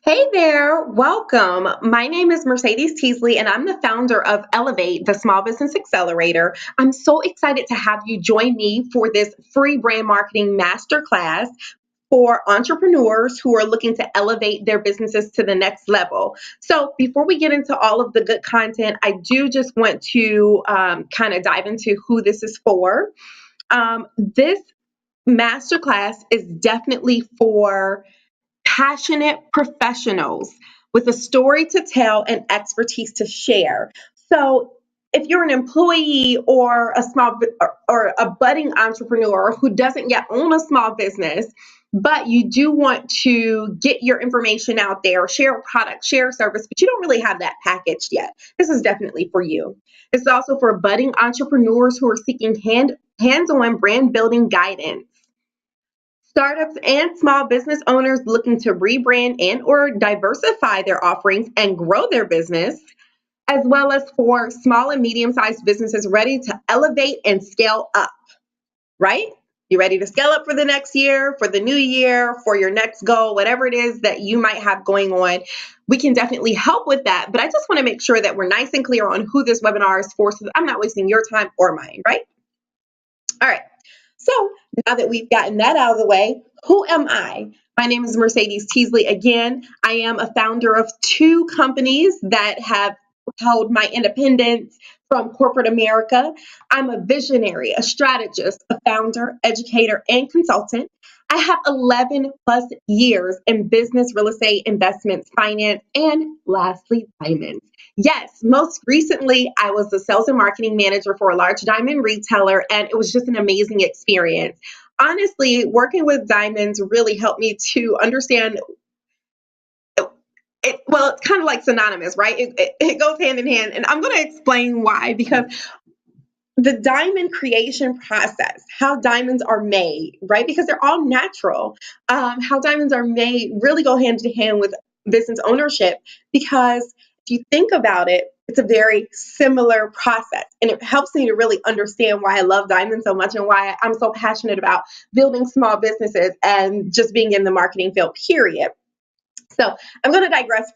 Hey there, welcome. My name is Mercedes Teasley, and I'm the founder of Elevate, the Small Business Accelerator. I'm so excited to have you join me for this free brand marketing masterclass for entrepreneurs who are looking to elevate their businesses to the next level. So, before we get into all of the good content, I do just want to kind of dive into who this is for. This masterclass is definitely for passionate professionals with a story to tell and expertise to share. So, if you're an employee or or a budding entrepreneur who doesn't yet own a small business, but you do want to get your information out there, share a product, share a service, but you don't really have that packaged yet, this is definitely for you. This is also for budding entrepreneurs who are seeking hands-on brand building guidance, startups and small business owners looking to rebrand and or diversify their offerings and grow their business, as well as for small and medium-sized businesses ready to elevate and scale up, right? You ready to scale up for the next year, for the new year, for your next goal, whatever it is that you might have going on. We can definitely help with that. But I just want to make sure that we're nice and clear on who this webinar is for so that I'm not wasting your time or mine, right? All right. So now that we've gotten that out of the way, who am I? My name is Mercedes Teasley. Again, I am a founder of two companies that have held my independence from corporate America. I'm a visionary, a strategist, a founder, educator, and consultant. I have 11 plus years in business, real estate, investments, finance, and lastly, diamonds. Yes, most recently, I was the sales and marketing manager for a large diamond retailer, and it was just an amazing experience. Honestly, working with diamonds really helped me to understand it. Well, it's kind of like synonymous, right? It goes hand in hand, and I'm going to explain why. Because the diamond creation process, how diamonds are made, right? Because they're all natural. How diamonds are made really go hand in hand with business ownership because if you think about it, it's a very similar process. And it helps me to really understand why I love diamonds so much and why I'm so passionate about building small businesses and just being in the marketing field, period. So I'm going to digress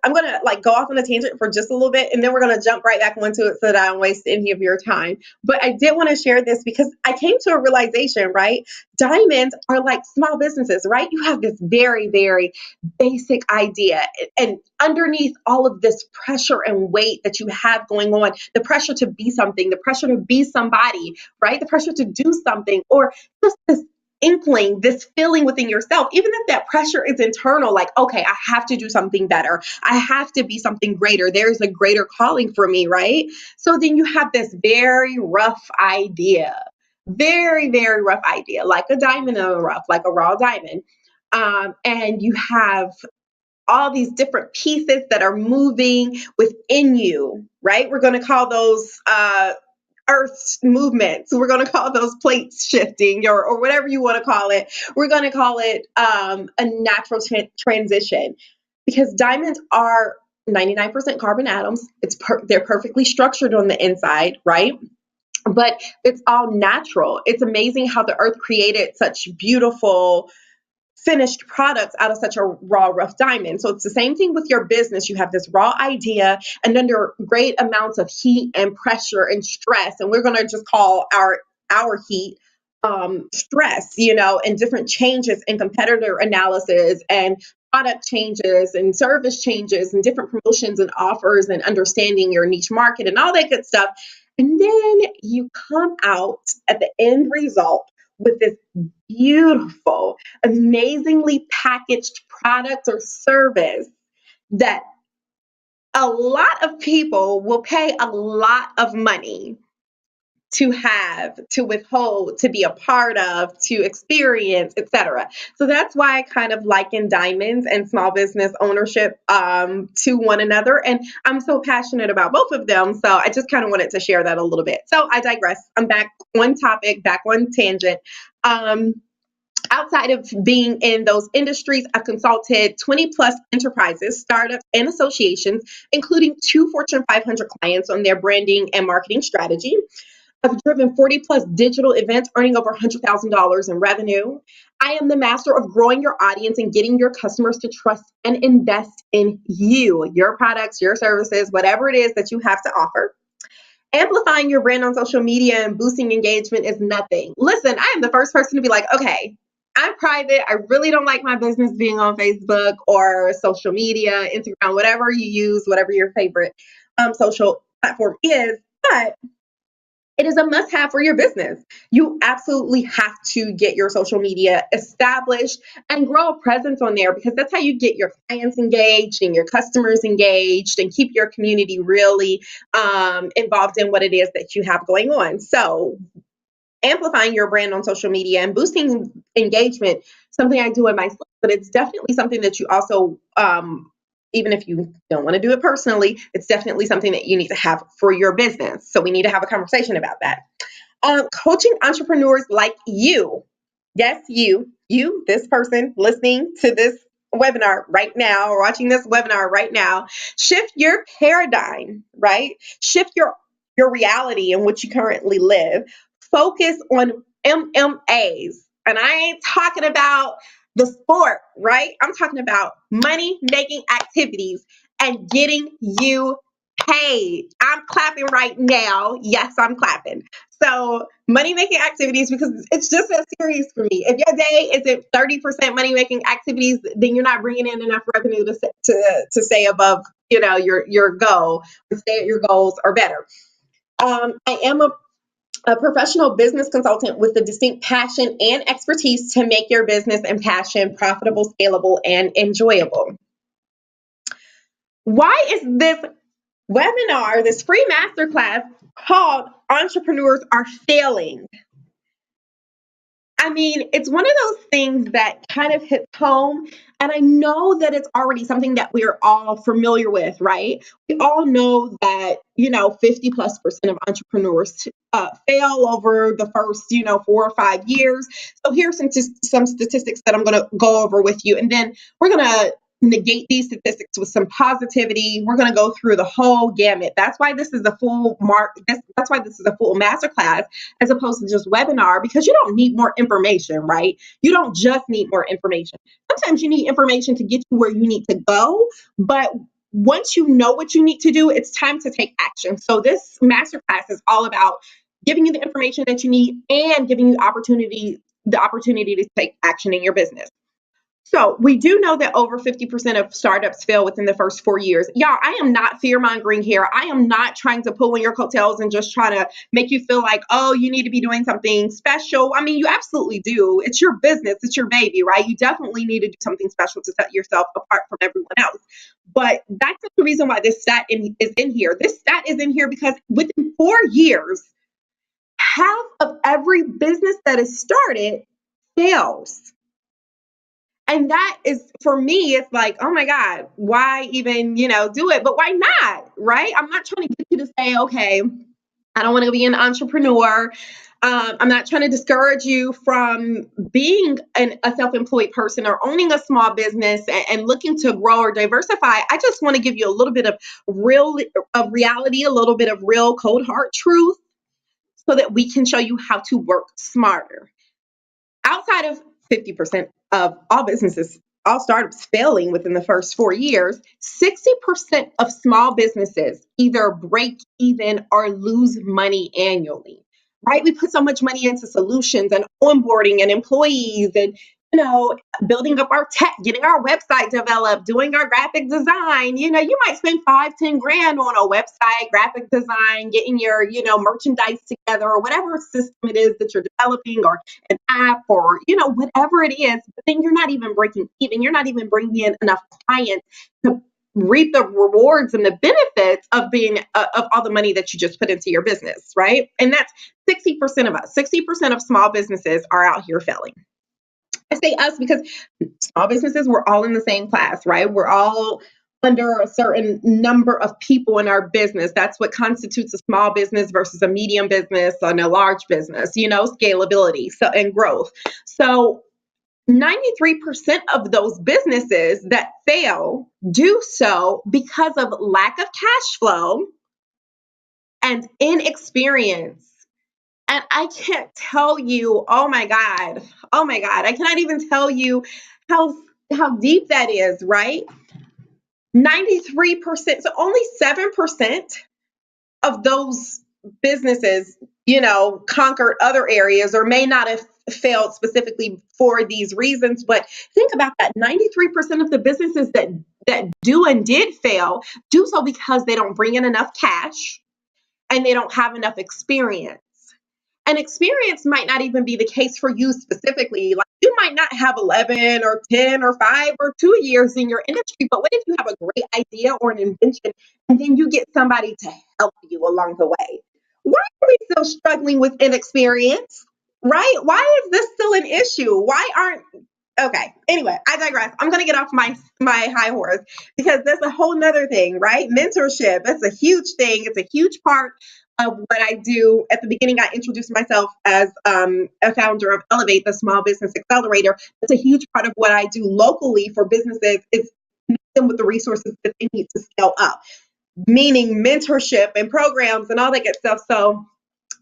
I'm going to like go off on a tangent for just a little bit, and then we're going to jump right back into it so that I don't waste any of your time. But I did want to share this because I came to a realization, right? Diamonds are like small businesses, right? You have this very, very basic idea. And underneath all of this pressure and weight that you have going on, the pressure to be something, the pressure to be somebody, right? The pressure to do something, or just this inkling, this feeling within yourself, even if that pressure is internal, like, okay, I have to do something better. I have to be something greater. There's a greater calling for me, right? So then you have this very rough idea, very, very rough idea, like a diamond in the rough, like a raw diamond. And you have all these different pieces that are moving within you, right? We're going to call those Earth's movements. We're going to call those plates shifting or whatever you want to call it. We're going to call it a natural transition because diamonds are 99% carbon atoms. They're perfectly structured on the inside, right? But it's all natural. It's amazing how the earth created such beautiful finished products out of such a raw, rough diamond. So it's the same thing with your business. You have this raw idea and under great amounts of heat and pressure and stress. And we're going to just call our heat stress, and different changes in competitor analysis and product changes and service changes and different promotions and offers and understanding your niche market and all that good stuff. And then you come out at the end result with this beautiful, amazingly packaged product or service that a lot of people will pay a lot of money to have, to withhold, to be a part of, to experience, etc. So that's why I kind of liken diamonds and small business ownership to one another. And I'm so passionate about both of them. So I just kind of wanted to share that a little bit. So I digress. I'm back on topic, back on tangent. Outside of being in those industries, I've consulted 20 plus enterprises, startups, and associations, including two Fortune 500 clients on their branding and marketing strategy. I've driven 40 plus digital events, earning over $100,000 in revenue. I am the master of growing your audience and getting your customers to trust and invest in you, your products, your services, whatever it is that you have to offer. Amplifying your brand on social media and boosting engagement is nothing. Listen, I am the first person to be like, okay, I'm private. I really don't like my business being on Facebook or social media, Instagram, whatever you use, whatever your favorite social platform is. But it is a must have for your business. You absolutely have to get your social media established and grow a presence on there, because that's how you get your clients engaged and your customers engaged and keep your community really involved in what it is that you have going on. So, amplifying your brand on social media and boosting engagement, something I do in myself, but it's definitely something that you also, even if you don't want to do it personally, it's definitely something that you need to have for your business. So we need to have a conversation about that. Coaching entrepreneurs like you. Yes, you, this person listening to this webinar right now or watching this webinar right now, shift your paradigm, right? Shift your reality in which you currently live. Focus on MMAs. And I ain't talking about the sport, right? I'm talking about money making activities and getting you paid. I'm clapping right now. Yes, I'm clapping. So money making activities, because it's just that serious for me. If your day isn't 30% money making activities, then you're not bringing in enough revenue to stay above, your goal, to stay at your goals or better. I am a professional business consultant with a distinct passion and expertise to make your business and passion profitable, scalable, and enjoyable. Why is this webinar, this free masterclass called Entrepreneurs Are Failing? I mean, it's one of those things that kind of hits home. And I know that it's already something that we're all familiar with, right? We all know that, 50+% of entrepreneurs fail over the first, 4 or 5 years. So here's some statistics that I'm going to go over with you. And then we're going to negate these statistics with some positivity. We're going to go through the whole gamut. That's why this is a full that's why this is a full masterclass as opposed to just webinar, because you don't need more information, right? You don't just need more information. Sometimes you need information to get you where you need to go, but once you know what you need to do, it's time to take action. So this masterclass is all about giving you the information that you need and giving you the opportunity to take action in your business. So we do know that over 50% of startups fail within the first 4 years. Y'all, I am not fear mongering here. I am not trying to pull on your coattails and just try to make you feel like, oh, you need to be doing something special. I mean, you absolutely do. It's your business. It's your baby, right? You definitely need to do something special to set yourself apart from everyone else. But that's not the reason why this stat is in here. This stat is in here because within 4 years, half of every business that is started fails. And that is, for me, it's like, oh my God, why even, do it? But why not, right? I'm not trying to get you to say, okay, I don't want to be an entrepreneur. I'm not trying to discourage you from being a self-employed person or owning a small business and looking to grow or diversify. I just want to give you a little bit of reality, a little bit of real cold hard truth so that we can show you how to work smarter. Outside of 50% of all startups failing within the first 4 years, 60% of small businesses either break even or lose money annually, right? We put so much money into solutions and onboarding and employees and, building up our tech, getting our website developed, doing our graphic design. You might spend 5-10 grand on a website, graphic design, getting your, merchandise together or whatever system it is that you're developing or an app or, whatever it is. But then you're not even breaking even. You're not even bringing in enough clients to reap the rewards and the benefits of of all the money that you just put into your business, right? And that's 60% of us. 60% of small businesses are out here failing. I say us because small businesses, we're all in the same class, right? We're all under a certain number of people in our business. That's what constitutes a small business versus a medium business and a large business, scalability and growth. So 93% of those businesses that fail do so because of lack of cash flow and inexperience And I can't tell you, oh my God, I cannot even tell you how deep that is, right? 93%, so only 7% of those businesses, conquered other areas or may not have failed specifically for these reasons. But think about that. 93% of the businesses that do and did fail do so because they don't bring in enough cash and they don't have enough experience. And experience might not even be the case for you specifically. Like you might not have 11 or 10 or 5 or 2 years in your industry, but what if you have a great idea or an invention and then you get somebody to help you along the way? Why are we still struggling with inexperience? Right? Why is this still an issue? Why aren't Okay. Anyway, I digress. I'm gonna get off my high horse because that's a whole nother thing, right? Mentorship. That's a huge thing. It's a huge part of what I do. At the beginning, I introduced myself as a founder of Elevate, the Small Business Accelerator. It's a huge part of what I do locally for businesses is connect them with the resources that they need to scale up, meaning mentorship and programs and all that good stuff. So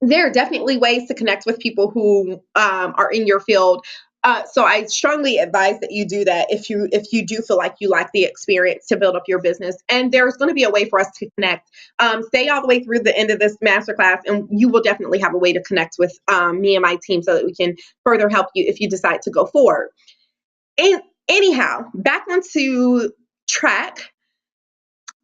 there are definitely ways to connect with people who are in your field. So I strongly advise that you do that if you do feel like you lack the experience to build up your business. And there's going to be a way for us to connect. Stay all the way through the end of this masterclass, and you will definitely have a way to connect with me and my team so that we can further help you if you decide to go forward. And anyhow, back onto track.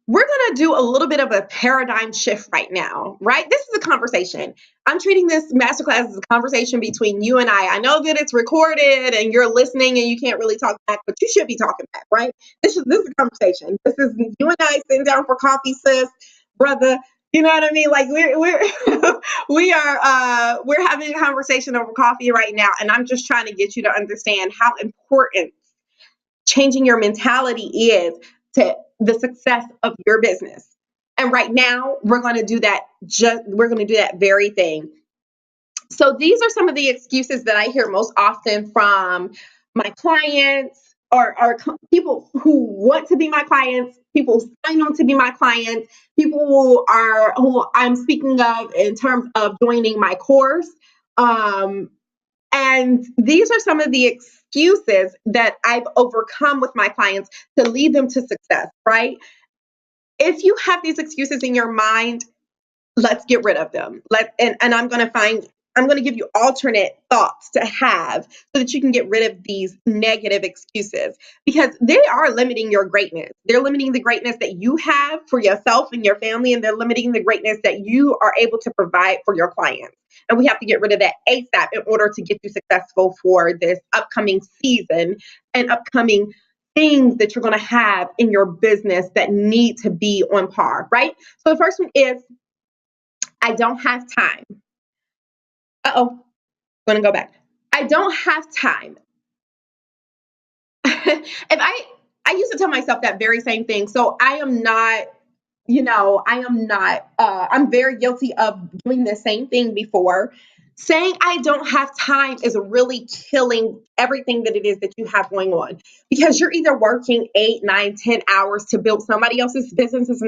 We're going to do a little bit of a paradigm shift right now, right? This is a conversation. I'm treating this masterclass as a conversation between you and I. I know that it's recorded and you're listening and you can't really talk back, but you should be talking back, right? This is a conversation. This is you and I sitting down for coffee, sis, brother. You know what I mean? Like we're we're having a conversation over coffee right now, and I'm just trying to get you to understand how important changing your mentality is to the success of your business. And right now, we're going to do that. We're going to do that very thing. So these are some of the excuses that I hear most often from my clients or people who want to be my clients, people who sign on to be my clients, people who I'm speaking of in terms of joining my course. And these are some of the excuses that I've overcome with my clients to lead them to success, right? If you have these excuses in your mind, let's get rid of them. And I'm going to give you alternate thoughts to have so that you can get rid of these negative excuses because they are limiting your greatness. They're limiting the greatness that you have for yourself and your family, and they're limiting the greatness that you are able to provide for your clients. And we have to get rid of that ASAP in order to get you successful for this upcoming season and upcoming things that you're going to have in your business that need to be on par, right? So the first one is I don't have time. I'm going to go back. I don't have time. If I used to tell myself that very same thing. So I am not, I'm very guilty of doing the same thing before. Saying I don't have time is really killing everything that it is that you have going on because you're either working 8, 9, 10 hours to build somebody else's business as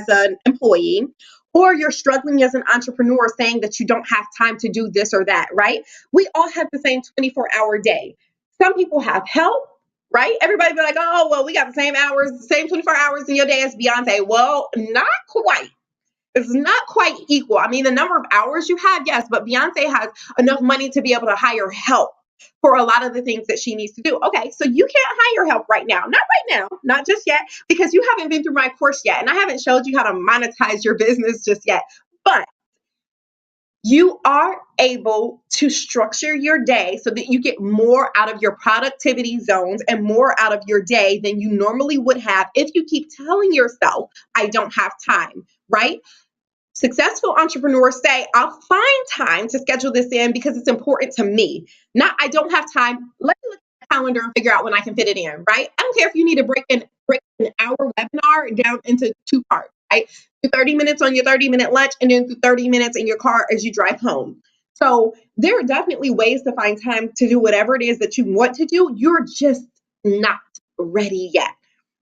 an employee, or you're struggling as an entrepreneur saying that you don't have time to do this or that, right? We all have the same 24-hour day. Some people have help, right? Everybody be like, oh, well, we got the same hours, the same 24 hours in your day as Beyonce. Well, not quite. It's not quite equal. I mean, the number of hours you have, yes, but Beyonce has enough money to be able to hire help for a lot of the things that she needs to do. Okay, so you can't hire help right now. Not right now, not just yet, because you haven't been through my course yet. And I haven't showed you how to monetize your business just yet. But you are able to structure your day so that you get more out of your productivity zones and more out of your day than you normally would have if you keep telling yourself, I don't have time, right? Successful entrepreneurs say, I'll find time to schedule this in because it's important to me. Not, I don't have time. Let me look at the calendar and figure out when I can fit it in, right? I don't care if you need to break an hour webinar down into 2 parts, right? Do 30 minutes on your 30-minute lunch and then do 30 minutes in your car as you drive home. So there are definitely ways to find time to do whatever it is that you want to do. You're just not ready yet.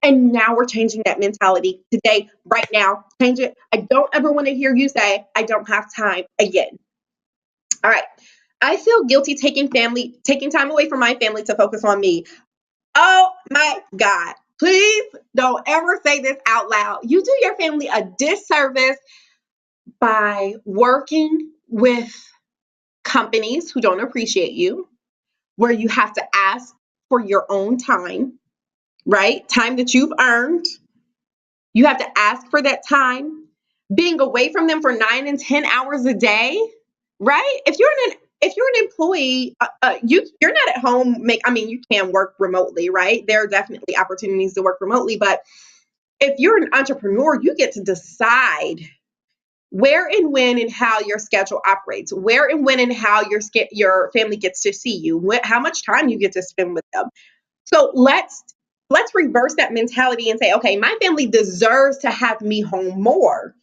And now we're changing that mentality today, right now. Change it. I don't ever want to hear you say, I don't have time again. All right. I feel guilty taking time away from my family to focus on me. Oh my God. Please don't ever say this out loud. You do your family a disservice by working with companies who don't appreciate you, where you have to ask for your own time, right? Time that you've earned. You have to ask for that time. Being away from them for 9 and 10 hours a day, right? If you're an employee, you're not at home. You can work remotely, right? There are definitely opportunities to work remotely, but if you're an entrepreneur, you get to decide where and when and how your schedule operates, where and when and how your family gets to see you, how much time you get to spend with them. So let's reverse that mentality and say, okay, my family deserves to have me home more,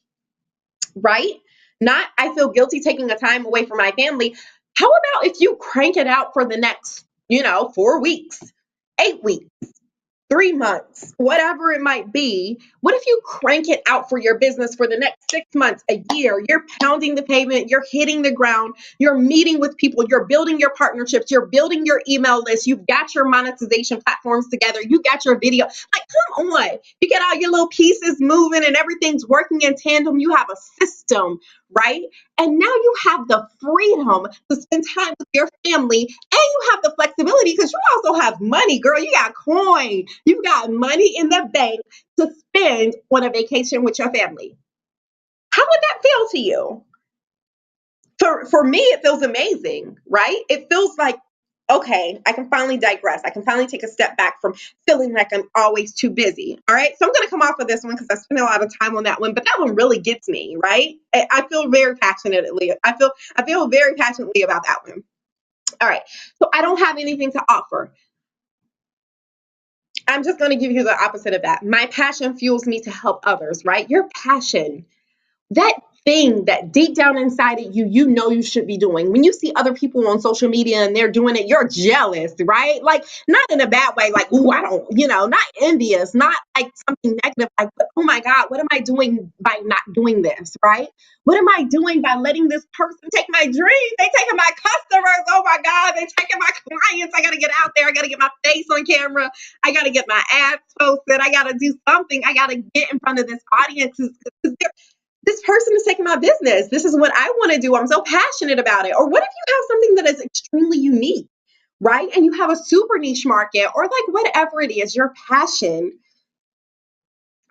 right? Not I feel guilty taking a time away from my family. How about if you crank it out for the next, 4 weeks, 8 weeks? 3 months, whatever it might be. What if you crank it out for your business for the next 6 months, a year? You're pounding the pavement, you're hitting the ground, you're meeting with people, you're building your partnerships, you're building your email list, you've got your monetization platforms together, you got your video. Like, come on. You get all your little pieces moving and everything's working in tandem. You have a system, right? And now you have the freedom to spend time with your family, and you have the flexibility because you also have money, girl. You got coin. You've got money in the bank to spend on a vacation with your family. How would that feel to you? For me, it feels amazing, right? It feels like, okay, I can finally digress. I can finally take a step back from feeling like I'm always too busy. All right. So I'm going to come off of this one because I spent a lot of time on that one, but that one really gets me, right? I feel very passionately. I feel very passionately about that one. All right. So I don't have anything to offer. I'm just going to give you the opposite of that. My passion fuels me to help others, right? Your passion, that thing that deep down inside of you, you know you should be doing. When you see other people on social media and they're doing it, you're jealous, right? Like, not in a bad way, like, oh, I don't, not envious, not like something negative, like, oh my God, what am I doing by not doing this, right? What am I doing by letting this person take my dream? They taking my customers. Oh my God, they taking my clients. I got to get out there. I got to get my face on camera. I got to get my ads posted. I got to do something. I got to get in front of this audience because this person is taking my business. This is what I want to do. I'm so passionate about it. Or what if you have something that is extremely unique, right? And you have a super niche market or like whatever it is, your passion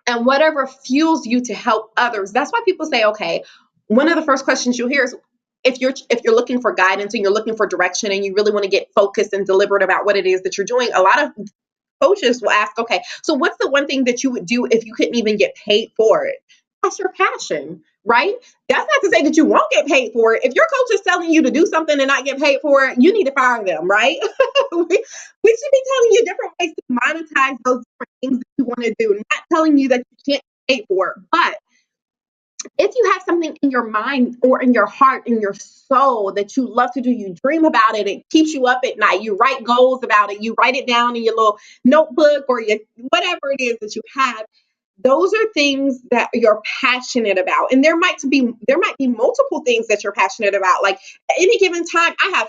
and whatever fuels you to help others. That's why people say, okay, one of the first questions you'll hear is if you're looking for guidance and you're looking for direction and you really want to get focused and deliberate about what it is that you're doing, a lot of coaches will ask, okay, so what's the one thing that you would do if you couldn't even get paid for it? That's your passion, right? That's not to say that you won't get paid for it. If your coach is telling you to do something and not get paid for it, you need to fire them, right? we should be telling you different ways to monetize those different things that you want to do, not telling you that you can't get paid for it. But if you have something in your mind or in your heart, in your soul that you love to do, you dream about it, it keeps you up at night, you write goals about it, you write it down in your little notebook or your whatever it is that you have, those are things that you're passionate about. And there might be multiple things that you're passionate about. Like at any given time, I have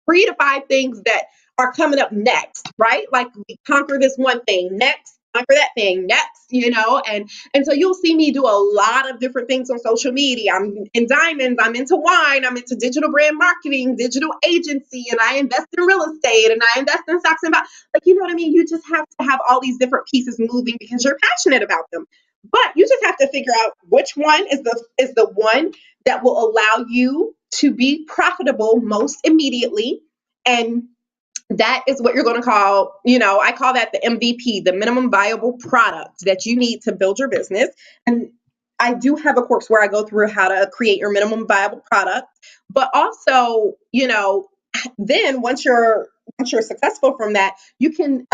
3 to 5 things that are coming up next, right? Like we conquer this one thing next, conquer that thing next, and so you'll see me do a lot of different things on social media. I'm in diamonds, I'm into wine, I'm into digital brand marketing, digital agency, and I invest in real estate and I invest in stocks and bonds. Like, you know what I mean? You just have to have all these different pieces moving because you're passionate about them. But you just have to figure out which one is the one that will allow you to be profitable most immediately. And that is what you're going to call, I call that the MVP, the minimum viable product that you need to build your business. And I do have a course where I go through how to create your minimum viable product, but also, then once you're successful from that, you can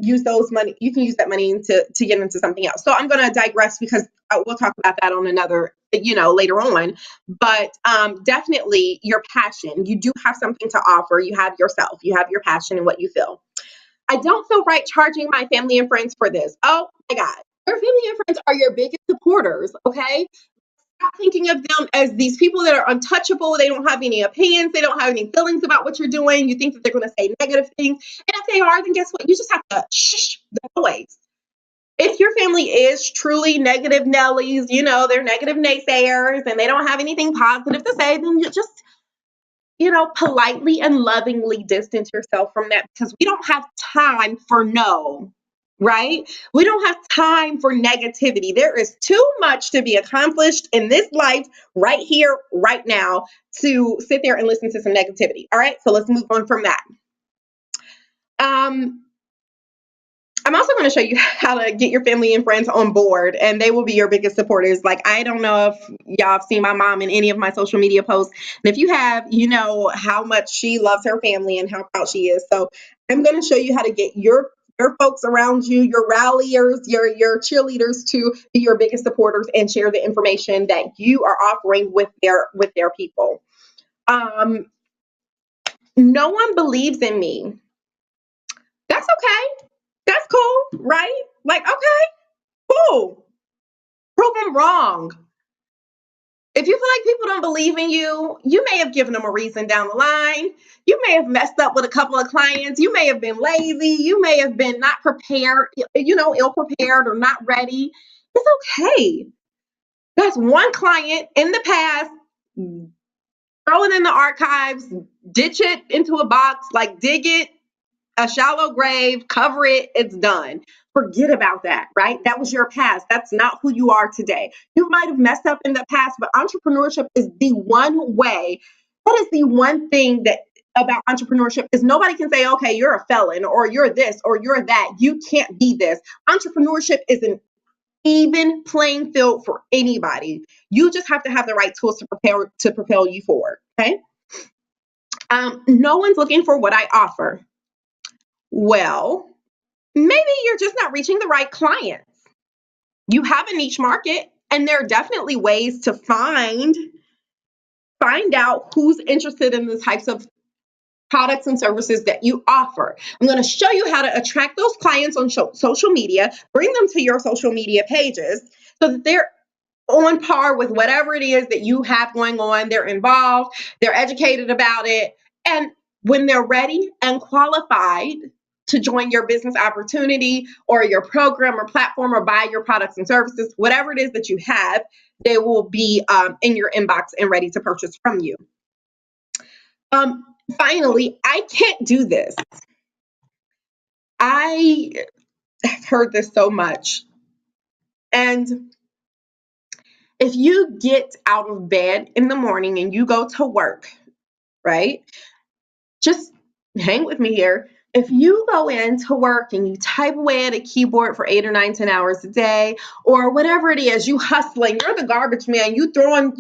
use that money to get into something else. So I'm going to digress because we'll talk about that on another, later on. But definitely your passion. You do have something to offer. You have yourself. You have your passion and what you feel. I don't feel right charging my family and friends for this. Oh my God. Your family and friends are your biggest supporters, okay? Stop thinking of them as these people that are untouchable. They don't have any opinions. They don't have any feelings about what you're doing. You think that they're going to say negative things. And if they are, then guess what? You just have to shh the noise. If your family is truly negative Nellies, they're negative naysayers and they don't have anything positive to say, then you just, politely and lovingly distance yourself from that, because we don't have time for no, right? We don't have time for negativity. There is too much to be accomplished in this life right here, right now, to sit there and listen to some negativity. All right, so let's move on from that. I'm also going to show you how to get your family and friends on board, and they will be your biggest supporters. Like, I don't know if y'all have seen my mom in any of my social media posts. And if you have, you know how much she loves her family and how proud she is. So I'm going to show you how to get your folks around you, your ralliers, your cheerleaders to be your biggest supporters and share the information that you are offering with their people. No one believes in me. That's okay. That's cool, right? Like, okay, cool. Prove them wrong. If you feel like people don't believe in you, you may have given them a reason down the line. You may have messed up with a couple of clients. You may have been lazy. You may have been not prepared, ill prepared or not ready. It's okay. That's one client in the past. Throw it in the archives, ditch it into a box, like dig it, a shallow grave, cover it, it's done. Forget about that, right? That was your past. That's not who you are today. You might have messed up in the past, but entrepreneurship is the one way. That is the one thing that about entrepreneurship is nobody can say, okay, you're a felon or you're this or you're that. You can't be this. Entrepreneurship is an even playing field for anybody. You just have to have the right tools to propel you forward. Okay. No one's looking for what I offer. Well, maybe you're just not reaching the right clients. You have a niche market, and there are definitely ways to find out who's interested in the types of products and services that you offer. I'm going to show you how to attract those clients on social media, bring them to your social media pages so that they're on par with whatever it is that you have going on. They're involved, they're educated about it, and when they're ready and qualified to join your business opportunity or your program or platform or buy your products and services, whatever it is that you have, they will be in your inbox and ready to purchase from you. Finally, I can't do this. I have heard this so much. And if you get out of bed in the morning and you go to work, right? Just hang with me here. If you go into work and you type away at a keyboard for 8 or 9, 10 hours a day, or whatever it is, you hustling, you're the garbage man, you throwing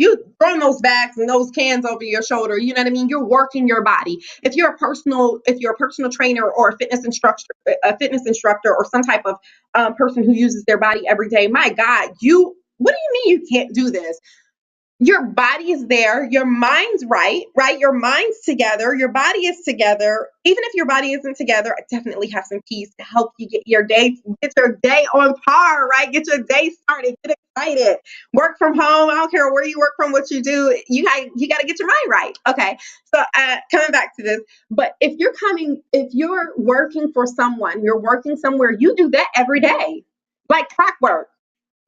those bags and those cans over your shoulder, you know what I mean? You're working your body. If you're a personal trainer or a fitness instructor or some type of person who uses their body every day, my God, what do you mean you can't do this? Your body is there, your mind's right? Your mind's together, your body is together. Even if your body isn't together, I definitely have some keys to help you get your day on par, right? Get your day started, get excited. Work from home, I don't care where you work from, what you do, you got to get your mind right. Okay, so coming back to this, but if you're working for someone, you're working somewhere, you do that every day, like clockwork,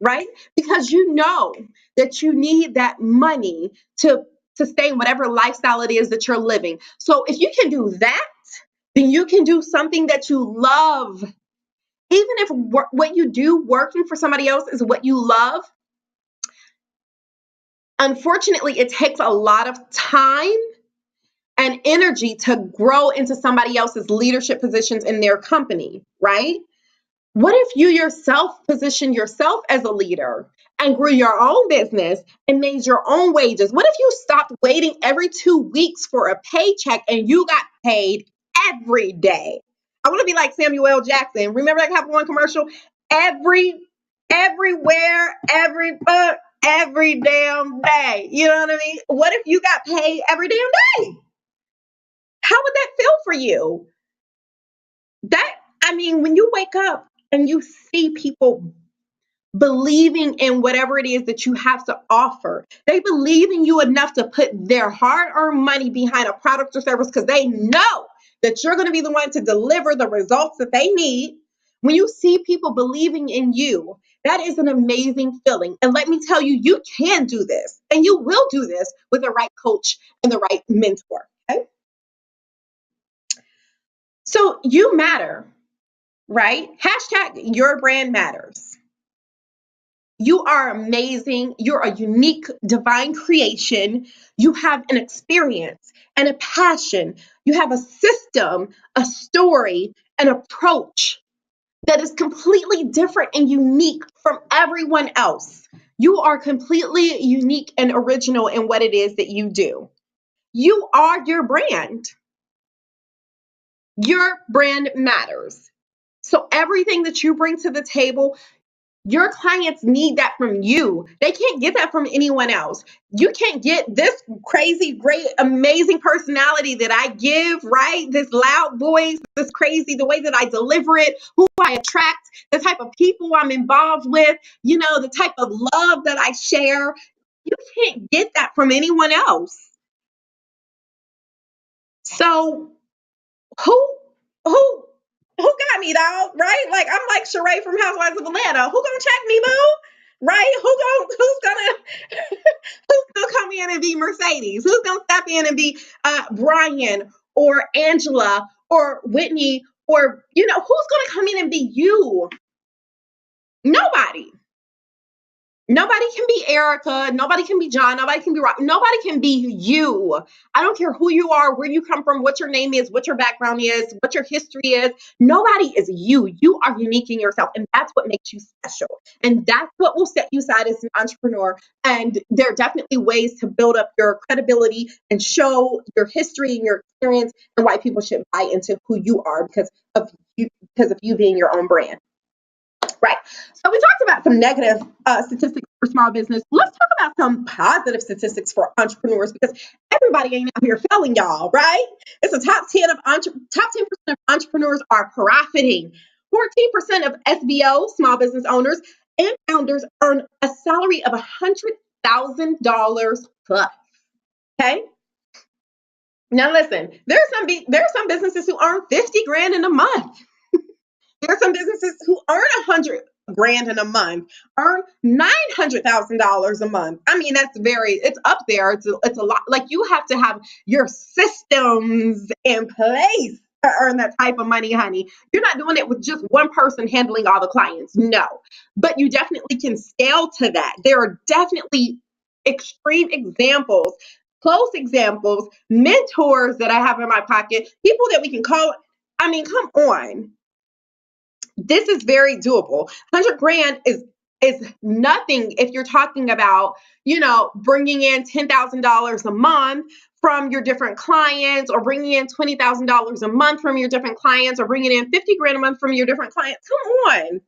right? Because you know that you need that money to sustain whatever lifestyle it is that you're living. So if you can do that, then you can do something that you love. Even if what you do working for somebody else is what you love, unfortunately, it takes a lot of time and energy to grow into somebody else's leadership positions in their company, right? What if you yourself position yourself as a leader and grew your own business and made your own wages? What if you stopped waiting every 2 weeks for a paycheck and you got paid every day? I want to be like Samuel L. Jackson. Remember that one commercial? Everywhere, every damn day. You know what I mean? What if you got paid every damn day? How would that feel for you? When you wake up and you see people believing in whatever it is that you have to offer. They believe in you enough to put their hard-earned money behind a product or service because they know that you're going to be the one to deliver the results that they need. When you see people believing in you, that is an amazing feeling. And let me tell you, you can do this and you will do this with the right coach and the right mentor. Okay. So you matter, right? Hashtag your brand matters. You are amazing. You're a unique divine creation. You have an experience and a passion. You have a system, a story, an approach that is completely different and unique from everyone else. You are completely unique and original in what it is that you do. You are your brand. Your brand matters. So everything that you bring to the table, your clients need that from you. They can't get that from anyone else. You can't get this crazy, great, amazing personality that I give, right? This loud voice, this crazy, the way that I deliver it, who I attract, the type of people I'm involved with, the type of love that I share. You can't get that from anyone else. So who who who got me, dog? Right? Like I'm like Sheree from Housewives of Atlanta. Who gonna check me, boo? Right? Who's gonna come in and be Mercedes? Who's gonna step in and be Brian or Angela or Whitney or who's gonna come in and be you? Nobody. Nobody can be Erica. Nobody can be John. Nobody can be Rob. Nobody can be you. I don't care who you are, where you come from, what your name is, what your background is, what your history is. Nobody is you. You are unique in yourself. And that's what makes you special. And that's what will set you aside as an entrepreneur. And there are definitely ways to build up your credibility and show your history and your experience and why people should buy into who you are because of you being your own brand. Right. So we talked about some negative statistics for small business. Let's talk about some positive statistics for entrepreneurs because everybody ain't out here failing, y'all, right? It's a top 10% of entrepreneurs are profiting. 14% of SBO, small business owners and founders, earn a salary of $100,000 plus. Okay. Now listen, there are some businesses who earn 50 grand in a month. There are some businesses who earn 100 grand in a month, earn $900,000 a month. I mean, it's up there. It's a lot. Like you have to have your systems in place to earn that type of money, honey. You're not doing it with just one person handling all the clients. No, but you definitely can scale to that. There are definitely extreme examples, close examples, mentors that I have in my pocket, people that we can call. I mean, come on. This is very doable. 100 grand is nothing if you're talking about, bringing in $10,000 a month from your different clients or bringing in $20,000 a month from your different clients or bringing in 50 grand a month from your different clients. Come on.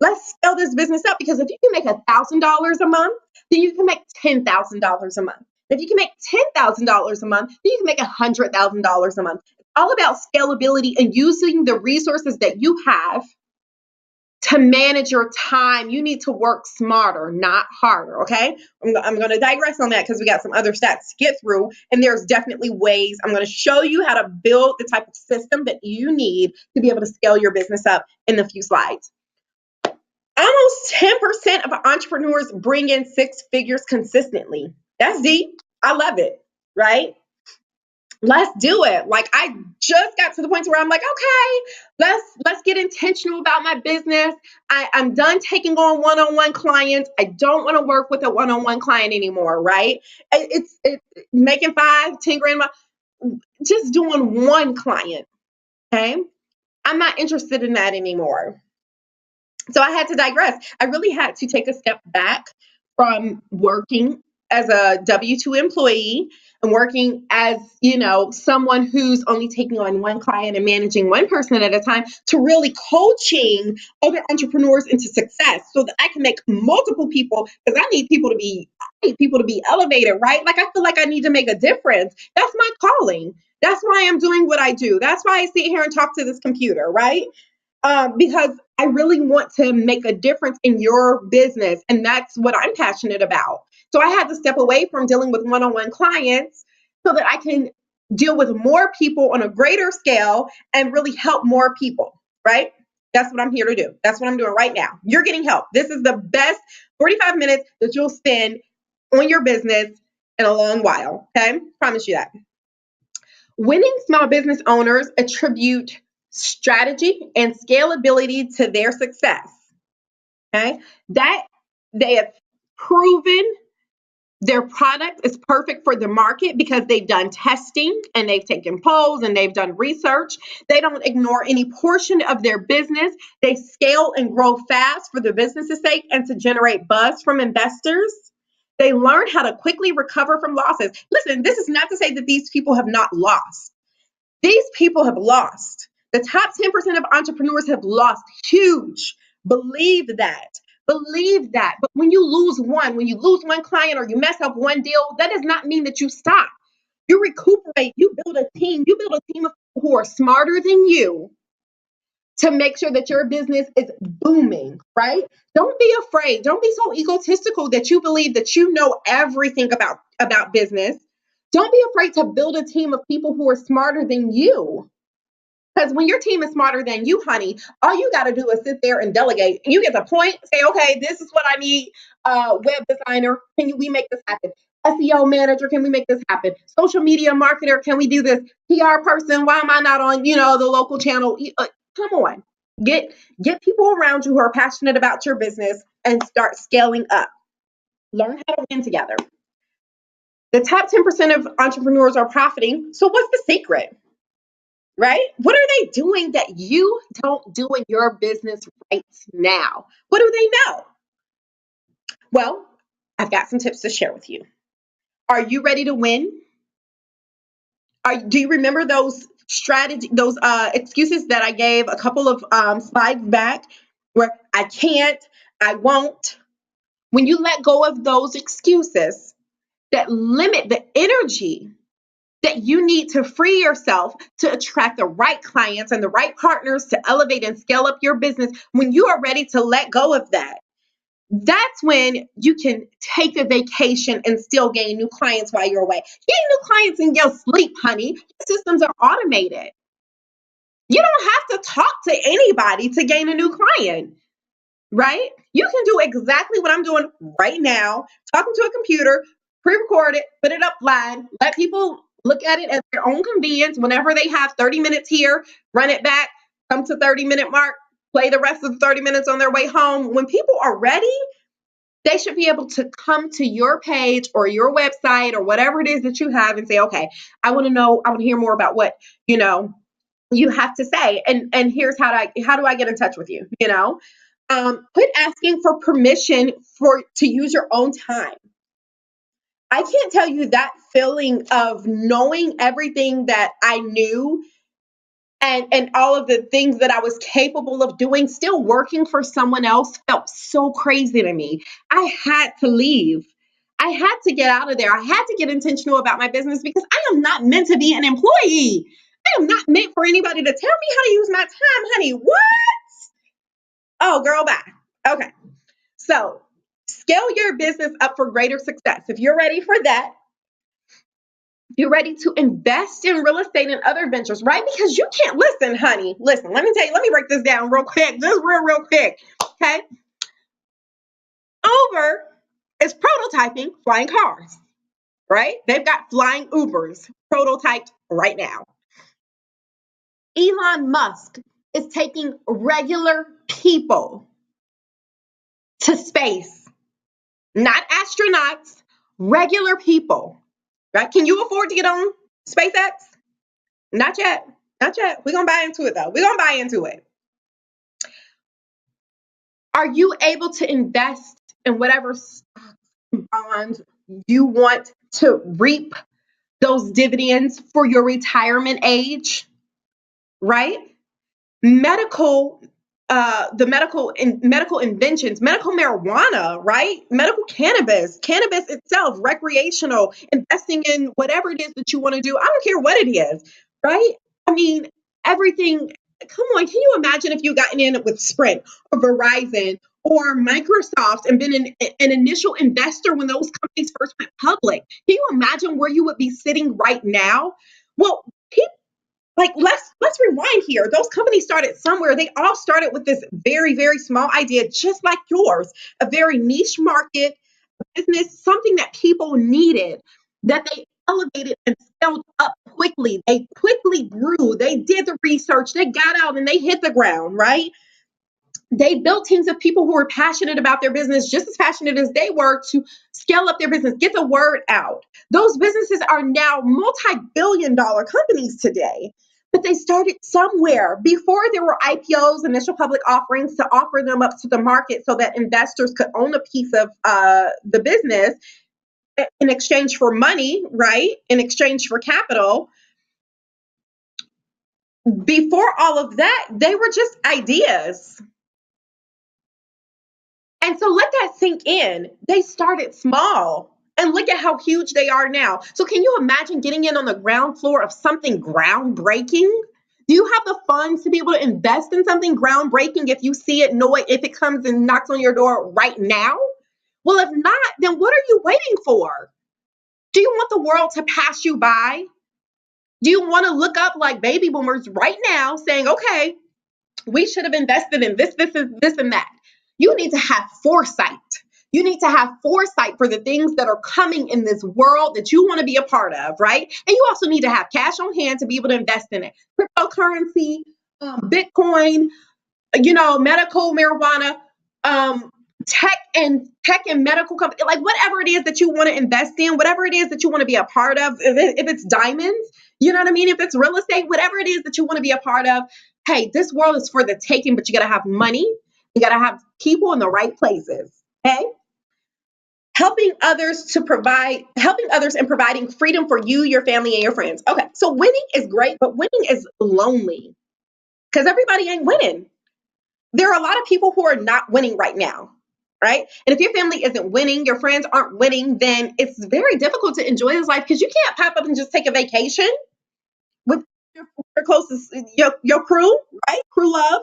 Let's scale this business up because if you can make $1,000 a month, then you can make $10,000 a month. If you can make $10,000 a month, then you can make $100,000 a month. It's all about scalability and using the resources that you have to manage your time. You need to work smarter, not harder, okay? I'm going to digress on that because we got some other stats to get through, and there's definitely ways. I'm going to show you how to build the type of system that you need to be able to scale your business up in a few slides. Almost 10% of entrepreneurs bring in six figures consistently. That's deep. I love it, right? Let's do it. Like I just got to the point where I'm like, okay, let's get intentional about my business. I'm done taking on one-on-one clients. I don't want to work with a one-on-one client anymore, right? It's making 5-10 grand, just doing one client. Okay. I'm not interested in that anymore. So I had to digress. I really had to take a step back from working as a W-2 employee and working as, someone who's only taking on one client and managing one person at a time to really coaching other entrepreneurs into success so that I can make multiple people because I need people to be elevated, right? Like I feel like I need to make a difference. That's my calling. That's why I'm doing what I do. That's why I sit here and talk to this computer, right? Because I really want to make a difference in your business. And that's what I'm passionate about. So I had to step away from dealing with one-on-one clients so that I can deal with more people on a greater scale and really help more people, right? That's what I'm here to do. That's what I'm doing right now. You're getting help. This is the best 45 minutes that you'll spend on your business in a long while. Okay? Promise you that. Winning small business owners attribute strategy and scalability to their success. Okay? That they have proven their product is perfect for the market because they've done testing and they've taken polls and they've done research. They don't ignore any portion of their business. They scale and grow fast for the business's sake and to generate buzz from investors. They learn how to quickly recover from losses. Listen, this is not to say that these people have not lost. These people have lost. The top 10% of entrepreneurs have lost huge. Believe that. Believe that. But when you lose one client or you mess up one deal, that does not mean that you stop. You recuperate. You build a team. You build a team of people who are smarter than you to make sure that your business is booming, right? Don't be afraid. Don't be so egotistical that you believe that you know everything about business. Don't be afraid to build a team of people who are smarter than you. Because when your team is smarter than you, honey, all you got to do is sit there and delegate. And you get the point, say, okay, this is what I need. Web designer, we make this happen? SEO manager, can we make this happen? Social media marketer, can we do this? PR person, why am I not on, the local channel? Come on. Get people around you who are passionate about your business and start scaling up. Learn how to win together. The top 10% of entrepreneurs are profiting. So what's the secret? Right? What are they doing that you don't do in your business right now? What do they know? Well, I've got some tips to share with you. Are you ready to win? Do you remember those excuses that I gave a couple of slides back where I can't, I won't? When you let go of those excuses that limit the energy that you need to free yourself to attract the right clients and the right partners to elevate and scale up your business, when you are ready to let go of that, that's when you can take a vacation and still gain new clients while you're away. Gain new clients in your sleep, honey. Your systems are automated. You don't have to talk to anybody to gain a new client, right? You can do exactly what I'm doing right now, talking to a computer, pre-record it, put it up live, let people look at it at their own convenience. Whenever they have 30 minutes here, run it back, come to 30-minute mark, play the rest of the 30 minutes on their way home. When people are ready, they should be able to come to your page or your website or whatever it is that you have and say, okay, I want to hear more about what, you have to say. And here's how do I get in touch with you? Quit asking for permission to use your own time. I can't tell you that feeling of knowing everything that I knew and all of the things that I was capable of doing, still working for someone else, felt so crazy to me. I had to leave. I had to get out of there. I had to get intentional about my business because I am not meant to be an employee. I am not meant for anybody to tell me how to use my time, honey. What? Oh, girl, bye. Okay. So scale your business up for greater success. If you're ready for that, you're ready to invest in real estate and other ventures, right? Because you can't listen, honey. Listen, let me break this down real quick. Just real quick. Okay. Uber is prototyping flying cars, right? They've got flying Ubers prototyped right now. Elon Musk is taking regular people to space, not astronauts, regular people, right? Can you afford to get on SpaceX? Not yet. Not yet. We're going to buy into it, though. We're going to buy into it. Are you able to invest in whatever stocks and bonds you want to reap those dividends for your retirement age? Right? Medical inventions, medical marijuana, right? Medical cannabis itself, recreational, investing in whatever it is that you want to do. I don't care what it is, right? I mean, everything come on, can you imagine if you gotten in with Sprint or Verizon or Microsoft and been an initial investor when those companies first went public? Can you imagine where you would be sitting right now? Well, people, like let's rewind here. Those companies started somewhere. They all started with this very, very small idea, just like yours, a very niche market business, something that people needed, that they elevated and scaled up quickly. They quickly grew. They did the research. They got out and they hit the ground, right? They built teams of people who were passionate about their business, just as passionate as they were to scale up their business, get the word out. Those businesses are now multi-billion-dollar companies today. But they started somewhere before there were IPOs, initial public offerings, to offer them up to the market so that investors could own a piece of the business in exchange for money, right? In exchange for capital. Before all of that, they were just ideas. And so let that sink in. They started small and look at how huge they are now. So can you imagine getting in on the ground floor of something groundbreaking? Do you have the funds to be able to invest in something groundbreaking if you see it, know it, if it comes and knocks on your door right now? Well, if not, then what are you waiting for? Do you want the world to pass you by? Do you want to look up like baby boomers right now saying, okay, we should have invested in this, and that? You need to have foresight. You need to have foresight for the things that are coming in this world that you want to be a part of, right? And you also need to have cash on hand to be able to invest in it. Cryptocurrency, Bitcoin, medical marijuana, um, tech and medical company, like whatever it is that you want to invest in, whatever it is that you want to be a part of, if it's diamonds, you know what I mean? If it's real estate, whatever it is that you want to be a part of, hey, this world is for the taking, but you got to have money. You got to have people in the right places. Okay. Helping others and providing freedom for you, your family, and your friends. Okay. So winning is great, but winning is lonely because everybody ain't winning. There are a lot of people who are not winning right now, right? And if your family isn't winning, your friends aren't winning, then it's very difficult to enjoy this life because you can't pop up and just take a vacation with your closest, your crew, right? Crew love.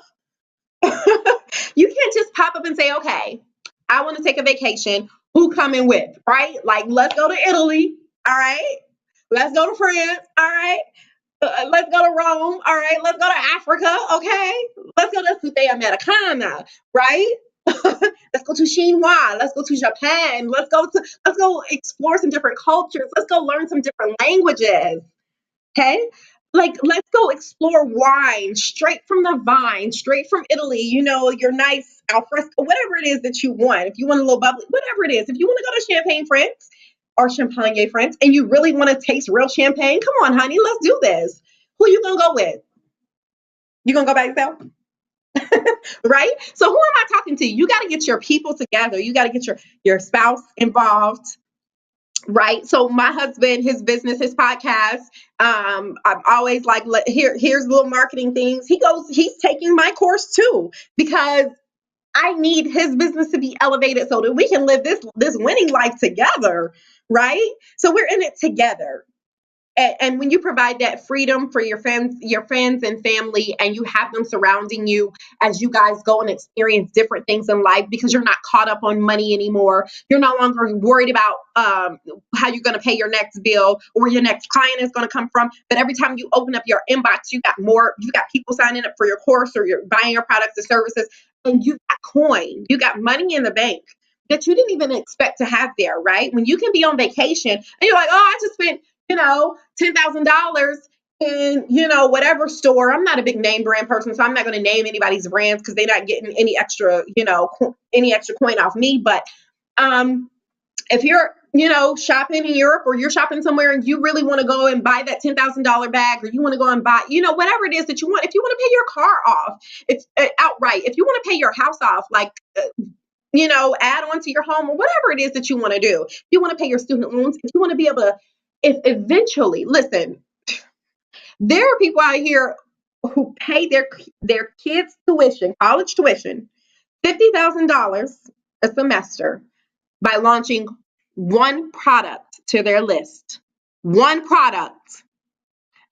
You can't just pop up and say, okay, I want to take a vacation. Who coming with, right? Like, let's go to Italy, all right? Let's go to France, all right? Let's go to Rome, all right? Let's go to Africa, okay? Let's go to South Americana, right? Let's go to Chinois. Let's go to Japan. Let's go explore some different cultures. Let's go learn some different languages. Okay. Like, let's go explore wine straight from the vine, straight from Italy, your nice alfresco, whatever it is that you want. If you want a little bubbly, whatever it is. If you want to go to Champagne, France or Champagne, France, and you really want to taste real champagne, come on, honey, let's do this. Who you going to go with? You going to go by yourself? Right? So who am I talking to? You got to get your people together. You got to get your spouse involved. Right. So my husband, his business, his podcast, I'm always like, here's little marketing things. He's taking my course too, because I need his business to be elevated so that we can live this winning life together. Right. So we're in it together. And when you provide that freedom for your friends and family, and you have them surrounding you as you guys go and experience different things in life, because you're not caught up on money anymore. You're no longer worried about how you're going to pay your next bill or where your next client is going to come from. But every time you open up your inbox, you got people signing up for your course, or you're buying your products or services, and you got coin, you got money in the bank that you didn't even expect to have there, right? When you can be on vacation and you're like, oh, I just spent $10,000 in, whatever store. I'm not a big name brand person, so I'm not going to name anybody's brands because they're not getting any extra, any extra coin off me. But if you're, shopping in Europe, or you're shopping somewhere and you really want to go and buy that $10,000 bag, or you want to go and buy, whatever it is that you want, if you want to pay your car off, it's outright, if you want to pay your house off, like, add on to your home, or whatever it is that you want to do. If you want to pay your student loans, if you want to be able to, if eventually, listen, there are people out here who pay their kids' tuition, college tuition, $50,000 a semester by launching one product to their list. One product.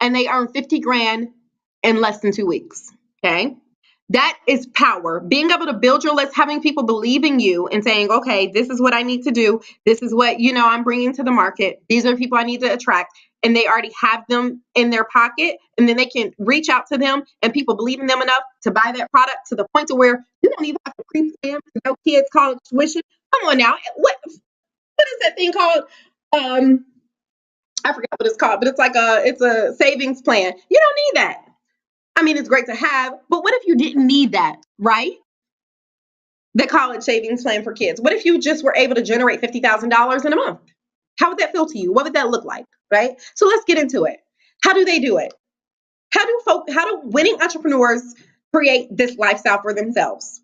And they earn 50 grand in less than 2 weeks. Okay. That is power. Being able to build your list, having people believe in you and saying, okay, this is what I need to do. This is what, I'm bringing to the market. These are people I need to attract. And they already have them in their pocket. And then they can reach out to them and people believe in them enough to buy that product to the point to where you don't even have to pre-plan for no kids' college tuition. Come on now. What is that thing called? I forgot what it's called, but it's a savings plan. You don't need that. I mean, it's great to have, but what if you didn't need that, right? The college savings plan for kids. What if you just were able to generate $50,000 in a month? How would that feel to you? What would that look like, right? So let's get into it. How do they do it? How do winning entrepreneurs create this lifestyle for themselves?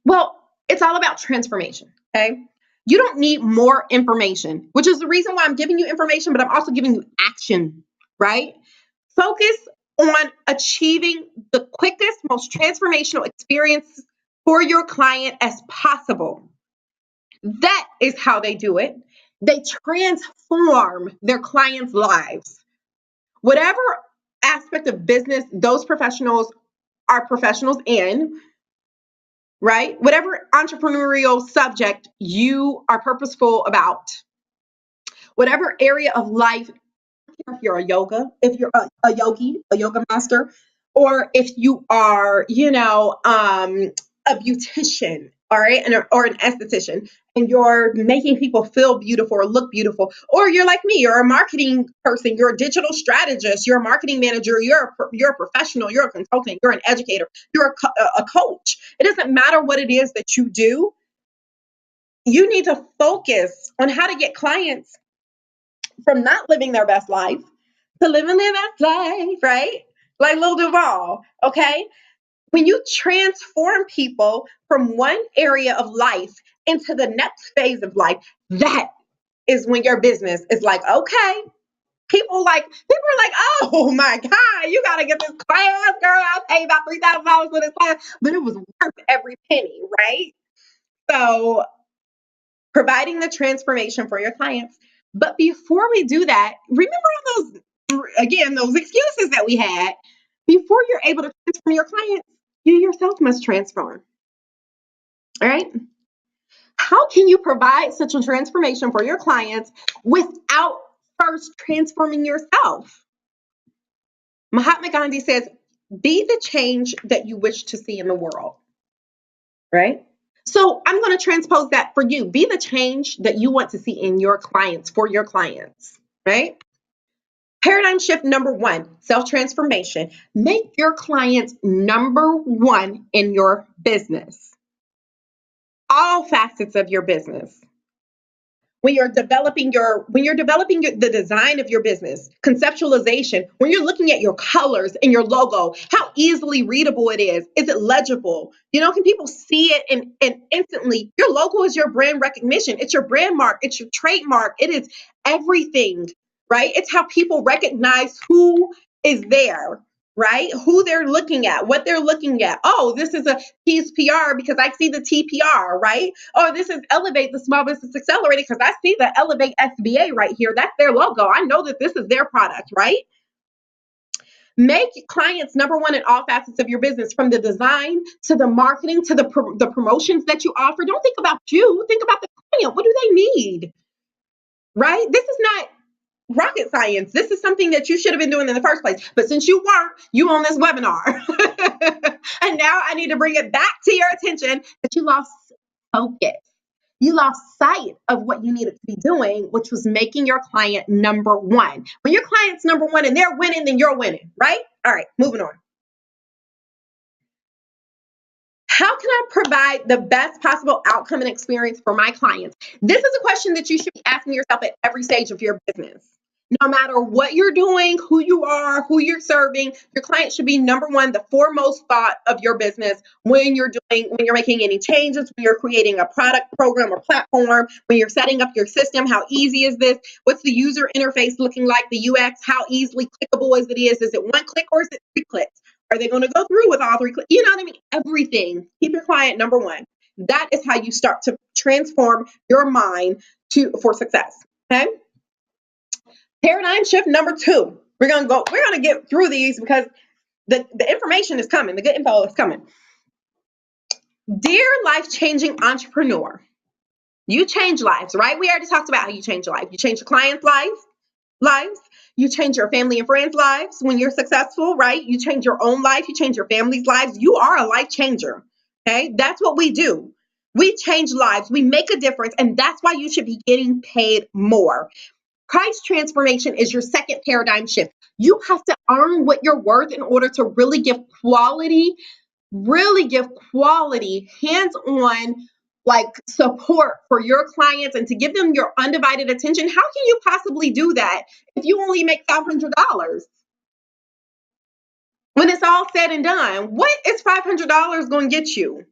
Well, it's all about transformation, okay? You don't need more information, which is the reason why I'm giving you information, but I'm also giving you action, right? Focus on achieving the quickest, most transformational experience for your client as possible. That is how they do it. They transform their clients' lives. Whatever aspect of business those professionals are professionals in, right? Whatever entrepreneurial subject you are purposeful about, whatever area of life, if you're if you're a yogi, a yoga master, or if you are, a beautician, all right, or an esthetician, and you're making people feel beautiful or look beautiful, or you're like me, you're a marketing person, you're a digital strategist, you're a marketing manager, you're a professional, you're a consultant, you're an educator, you're a coach. It doesn't matter what it is that you do. You need to focus on how to get clients from not living their best life to living their best life, right? Like Lil Duval, okay? When you transform people from one area of life into the next phase of life, that is when your business is like, okay. People are like, oh my God, you gotta get this class, girl. I'll pay about $3,000 for this class, but it was worth every penny, right? So providing the transformation for your clients. But before we do that, remember those excuses that we had. Before you're able to transform your clients, you yourself must transform. All right. How can you provide such a transformation for your clients without first transforming yourself? Mahatma Gandhi says, be the change that you wish to see in the world. Right? So I'm going to transpose that for you. Be the change that you want to see in your clients, for your clients, right? Paradigm shift number one, self-transformation. Make your clients number one in your business. All facets of your business. When you're developing the design of your business, conceptualization, when you're looking at your colors and your logo, how easily readable it is it legible? Can people see it and instantly? Your logo is your brand recognition. It's your brand mark. It's your trademark. It is everything, right? It's how people recognize who is there, right? Who they're looking at, what they're looking at. Oh, this is a piece PR because I see the TPR, right? Oh, this is Elevate, the Small Business Accelerator, because I see the Elevate SBA right here. That's their logo. I know that this is their product, right? Make clients number one in all facets of your business, from the design to the marketing to the promotions that you offer. Don't think about you. Think about the client. What do they need, right? This is not rocket science. This is something that you should have been doing in the first place. But since you weren't, you on this webinar. And now I need to bring it back to your attention that you lost focus. You lost sight of what you needed to be doing, which was making your client number one. When your client's number one and they're winning, then you're winning, right? All right, moving on. How can I provide the best possible outcome and experience for my clients? This is a question that you should be asking yourself at every stage of your business. No matter what you're doing, who you are, who you're serving, your client should be number one, the foremost thought of your business when you're making any changes, when you're creating a product, program, or platform, when you're setting up your system. How easy is this? What's the user interface looking like? The UX, how easily clickable is it? Is it one click or is it 3 clicks? Are they going to go through with all 3 clicks? You know what I mean? Everything. Keep your client number one. That is how you start to transform your mind for success. Okay. Paradigm shift number two. We're gonna get through these because The information is coming. The good info is coming. Dear life-changing entrepreneur, you change lives, right? We already talked about how you change your life. You change your clients' lives. You change your family and friends' lives when you're successful, right? You change your own life. You change your family's lives. You are a life changer. Okay. That's what we do. We change lives. We make a difference. And that's why you should be getting paid more. Price transformation is your second paradigm shift. You have to earn what you're worth in order to really give quality, hands-on, like support for your clients and to give them your undivided attention. How can you possibly do that if you only make $500? When it's all said and done, what is $500 going to get you,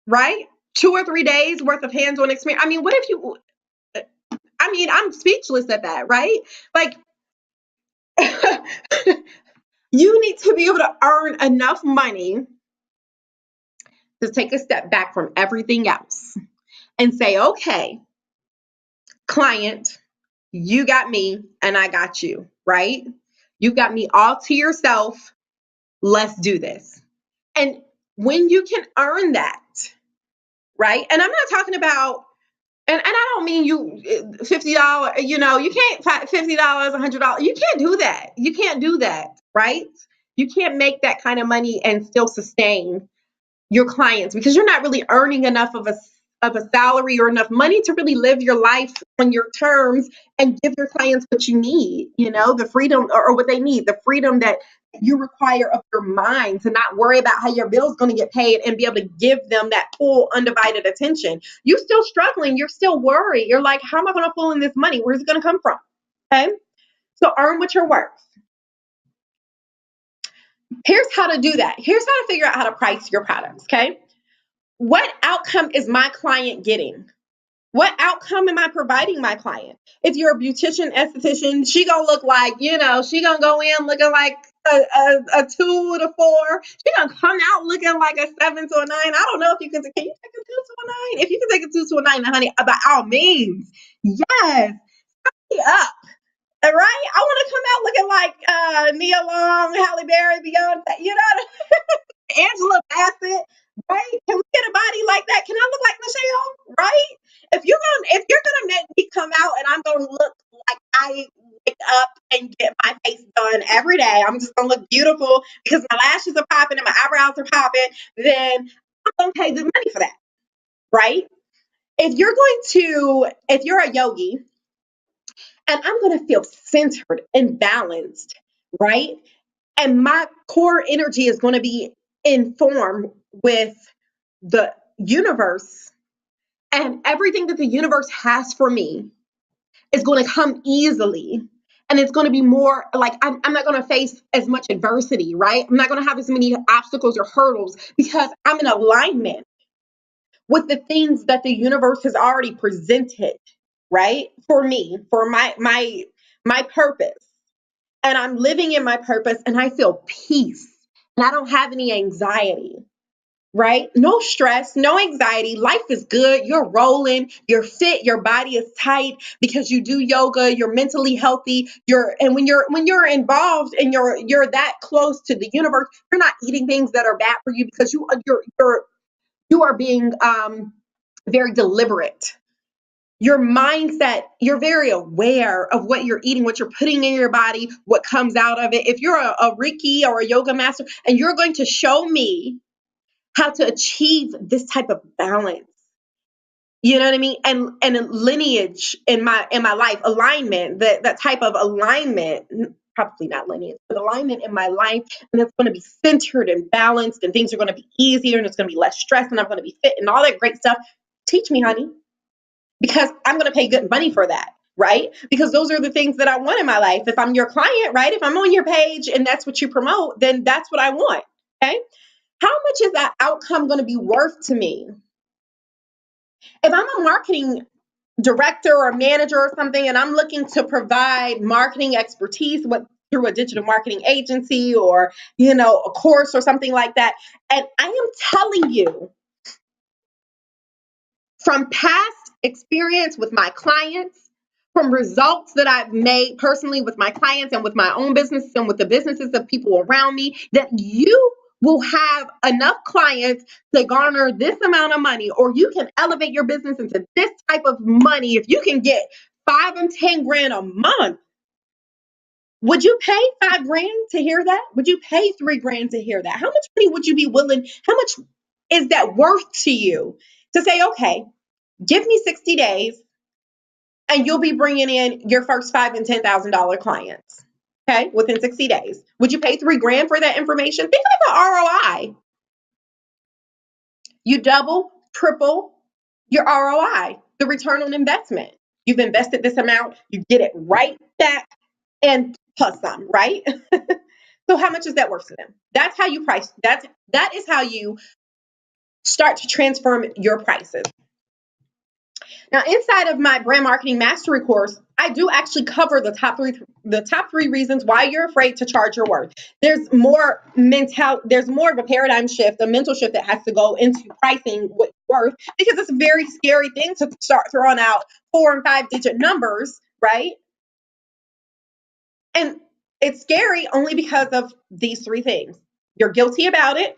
right? 2 or 3 days worth of hands-on experience. I mean, what if you, I mean, I'm speechless at that, right? Like, you need to be able to earn enough money to take a step back from everything else and say, okay, client, you got me and I got you, right? You got me all to yourself. Let's do this. And when you can earn that, right? And I'm not talking about, and I don't mean you $50, you can't $50, $100. You can't do that. You can't do that, right? You can't make that kind of money and still sustain your clients because you're not really earning enough of a salary or enough money to really live your life on your terms and give your clients what you need, the freedom or what they need, the freedom that you require of your mind to not worry about how your bill's going to get paid and be able to give them that full undivided attention. You're still struggling. You're still worried. You're like, how am I going to pull in this money? Where's it going to come from? Okay. So earn what you're worth. Here's how to do that. Here's how to figure out how to price your products. Okay. What outcome is my client getting? What outcome am I providing my client? If you're a beautician, esthetician, she gonna look like, she gonna go in looking like a 2 to 4. She gonna come out looking like a 7 to a 9. I don't know if you can you take a 2 to a 9? If you can take a 2 to a 9, honey, by all means, yes, up. All right, I want to come out looking like Nia Long, Halle Berry, Beyonce, Angela Bassett, right? Can we get a body like that? Can I look like Michelle, right? If you're gonna make me come out and I'm gonna look like I wake up and get my face done every day, I'm just gonna look beautiful because my lashes are popping and my eyebrows are popping, then I'm gonna pay good money for that, right? If you're a yogi and I'm gonna feel centered and balanced, right? And my core energy is going to be informed with the universe, and everything that the universe has for me is going to come easily, and it's going to be more like I'm not going to face as much adversity, right? I'm not going to have as many obstacles or hurdles because I'm in alignment with the things that the universe has already presented, right? For me, for my purpose. And I'm living in my purpose and I feel peace and I don't have any anxiety, right? No stress, no anxiety. Life is good. You're rolling, you're fit, your body is tight because you do yoga, you're mentally healthy. And when you're involved and you're that close to the universe, you're not eating things that are bad for you because you are being very deliberate. Your mindset, you're very aware of what you're eating, what you're putting in your body, what comes out of it. If you're a Reiki or a yoga master and you're going to show me how to achieve this type of balance, you know what I mean? And a lineage in my life, alignment, that type of alignment, probably not lineage, but alignment in my life, and it's going to be centered and balanced, and things are going to be easier, and it's going to be less stress, and I'm going to be fit, and all that great stuff. Teach me, honey, because I'm going to pay good money for that, right? Because those are the things that I want in my life. If I'm your client, right? If I'm on your page and that's what you promote, then that's what I want. Okay. How much is that outcome going to be worth to me? If I'm a marketing director or manager or something, and I'm looking to provide marketing expertise through a digital marketing agency or, a course or something like that, and I am telling you from past experience with my clients, from results that I've made personally with my clients and with my own business and with the businesses of people around me, that you will have enough clients to garner this amount of money, or you can elevate your business into this type of money if you can get 5 and 10 grand a month. Would you pay 5 grand to hear that? Would you pay 3 grand to hear that? How much money would you be willing? How much is that worth to you to say, okay, give me 60 days and you'll be bringing in your first $5,000 and $10,000 clients? Okay, within 60 days. Would you pay 3 grand for that information? Think of the ROI. You double, triple your ROI, the return on investment. You've invested this amount, you get it right back and plus some, right? So how much is that worth to them? That's how you price. That is how you start to transform your prices. Now, inside of my brand marketing mastery course, I do actually cover the top three reasons why you're afraid to charge your worth. There's more of a paradigm shift, a mental shift that has to go into pricing with worth, because it's a very scary thing to start throwing out 4 and 5 digit numbers, right? And it's scary only because of these 3 things. You're guilty about it.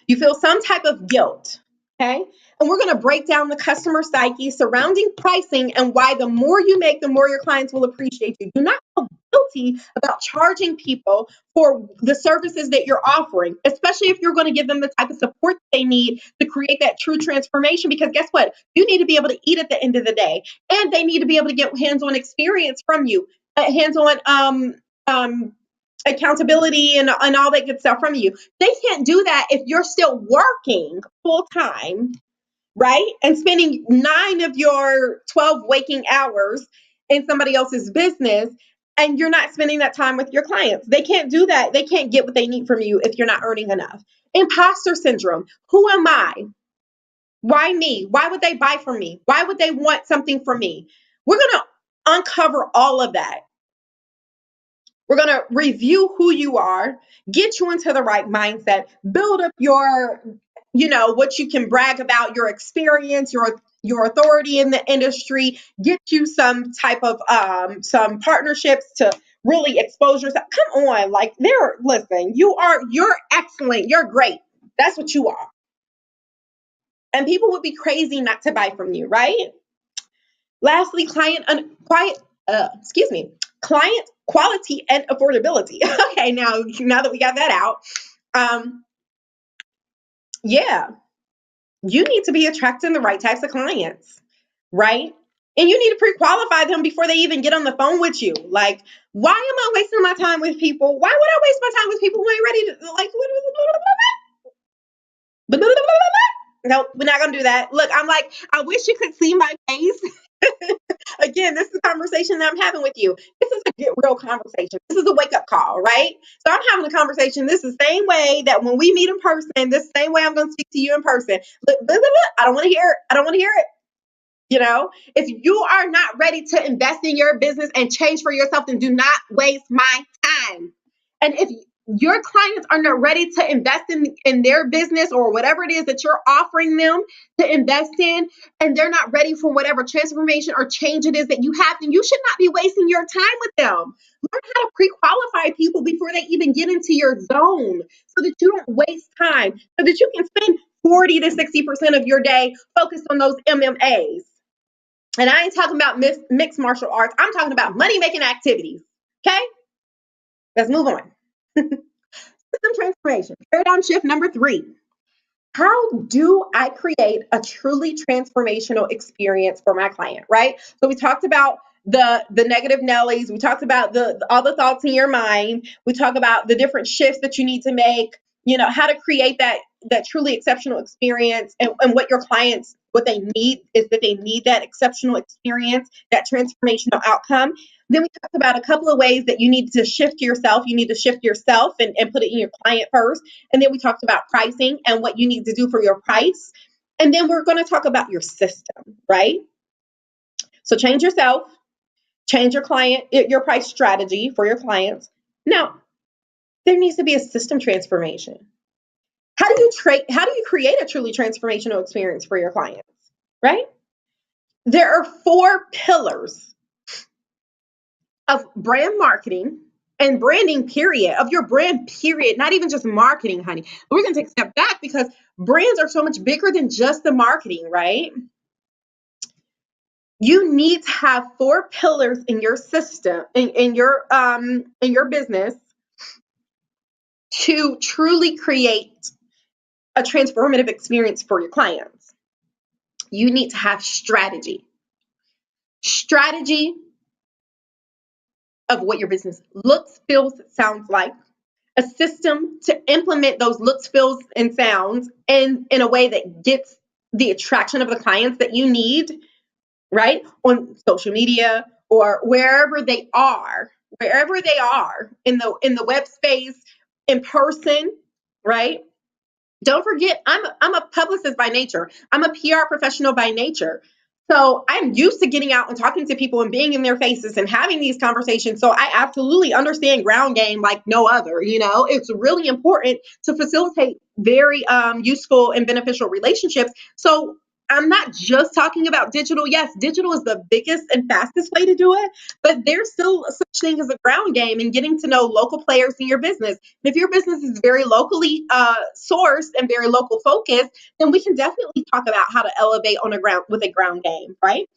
You feel some type of guilt. Okay. And we're going to break down the customer psyche surrounding pricing and why the more you make, the more your clients will appreciate you. Do not feel guilty about charging people for the services that you're offering, especially if you're going to give them the type of support they need to create that true transformation. Because guess what? You need to be able to eat at the end of the day, and they need to be able to get hands-on experience from you, hands-on accountability and all that good stuff from you. They can't do that if you're still working full time, right? And spending 9 of your 12 waking hours in somebody else's business, and you're not spending that time with your clients. They can't do that. They can't get what they need from you if you're not earning enough. Imposter syndrome. Who am I? Why me? Why would they buy from me? Why would they want something from me? We're going to uncover all of that. We're going to review who you are, get you into the right mindset, build up your, what you can brag about, your experience, your authority in the industry, get you some type of, some partnerships to really expose yourself. Come on, listen, you're excellent. You're great. That's what you are. And people would be crazy not to buy from you, right? Lastly, client quality and affordability. Okay, now that we got that out, you need to be attracting the right types of clients, right? And you need to pre-qualify them before they even get on the phone with you. Like, why am I wasting my time with people? Why would I waste my time with people who ain't ready to, like, no, we're not gonna do that. Look, I wish you could see my face. Again, this is a conversation that I'm having with you. This is a get real conversation. This is a wake up call, right? So I'm having a conversation. This is the same way that when we meet in person, this is the same way I'm going to speak to you in person. Look, blah, blah, blah. I don't want to hear it. I don't want to hear it. If you are not ready to invest in your business and change for yourself, then do not waste my time. And if your clients are not ready to invest in their business or whatever it is that you're offering them to invest in, and they're not ready for whatever transformation or change it is that you have, then you should not be wasting your time with them. Learn how to pre-qualify people before they even get into your zone so that you don't waste time, so that you can spend 40 to 60% of your day focused on those MMAs. And I ain't talking about mixed martial arts. I'm talking about money-making activities. Okay? Let's move on. System transformation. Paradigm shift number 3. How do I create a truly transformational experience for my client, right? So we talked about the negative Nellies. We talked about all the thoughts in your mind. We talk about the different shifts that you need to make, how to create that truly exceptional experience, and what your clients, what they need is that they need that exceptional experience, that transformational outcome. Then we talked about a couple of ways that you need to shift yourself. You need to shift yourself and put it in your client first. And then we talked about pricing and what you need to do for your price. And then we're going to talk about your system, right? So change yourself, change your price strategy for your clients. Now, there needs to be a system transformation. How do you create a truly transformational experience for your clients, right? There are 4 pillars of brand marketing and branding, period, of your brand, period, not even just marketing, honey. We're going to take a step back because brands are so much bigger than just the marketing, right? You need to have 4 pillars in your system, in your business, to truly create a transformative experience for your clients. You need to have strategy of what your business looks, feels, sounds like, a system to implement those looks, feels, and sounds in a way that gets the attraction of the clients that you need, right? On social media or wherever they are in the web space, in person, right? Don't forget, I'm a publicist by nature. I'm a PR professional by nature. So I'm used to getting out and talking to people and being in their faces and having these conversations. So I absolutely understand ground game like no other. It's really important to facilitate very useful and beneficial relationships. So I'm not just talking about digital. Yes, digital is the biggest and fastest way to do it, but there's still such thing as a ground game and getting to know local players in your business. If your business is very locally sourced and very local focused, then we can definitely talk about how to elevate on a ground with a ground game, right?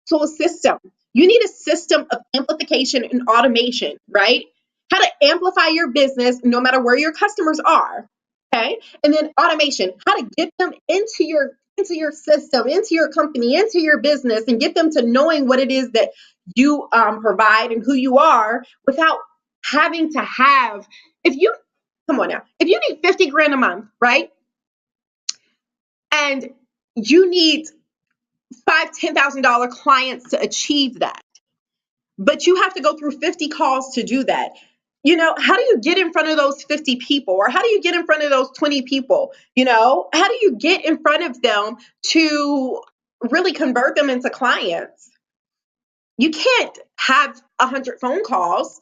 So a system. You need a system of amplification and automation, right? How to amplify your business no matter where your customers are. Okay. And then automation, how to get them into your system, into your company, into your business, and get them to knowing what it is that you provide and who you are without having to have, if you come on now, if you need 50 grand a month, right? And you need $5,000, $10,000 clients to achieve that, but you have to go through 50 calls to do that. How do you get in front of those 50 people, or how do you get in front of those 20 people? How do you get in front of them to really convert them into clients? You can't have 100 phone calls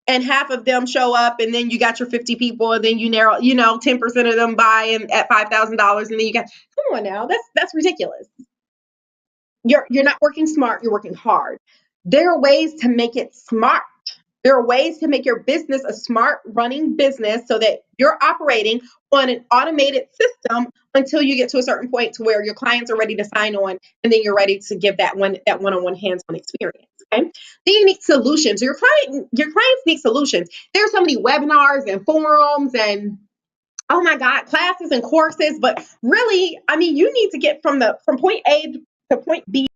and half of them show up, and then you got your 50 people, and then you narrow, 10% of them buy and at $5,000, and then you got, come on now, that's ridiculous. You're not working smart, you're working hard. There are ways to make it smart. There are ways to make your business a smart running business so that you're operating on an automated system until you get to a certain point to where your clients are ready to sign on, and then you're ready to give that one-on-one hands-on experience. Okay. Then you need solutions. Your clients need solutions. There's so many webinars and forums and, oh my God, classes and courses, but really, I mean, you need to get from point A to point B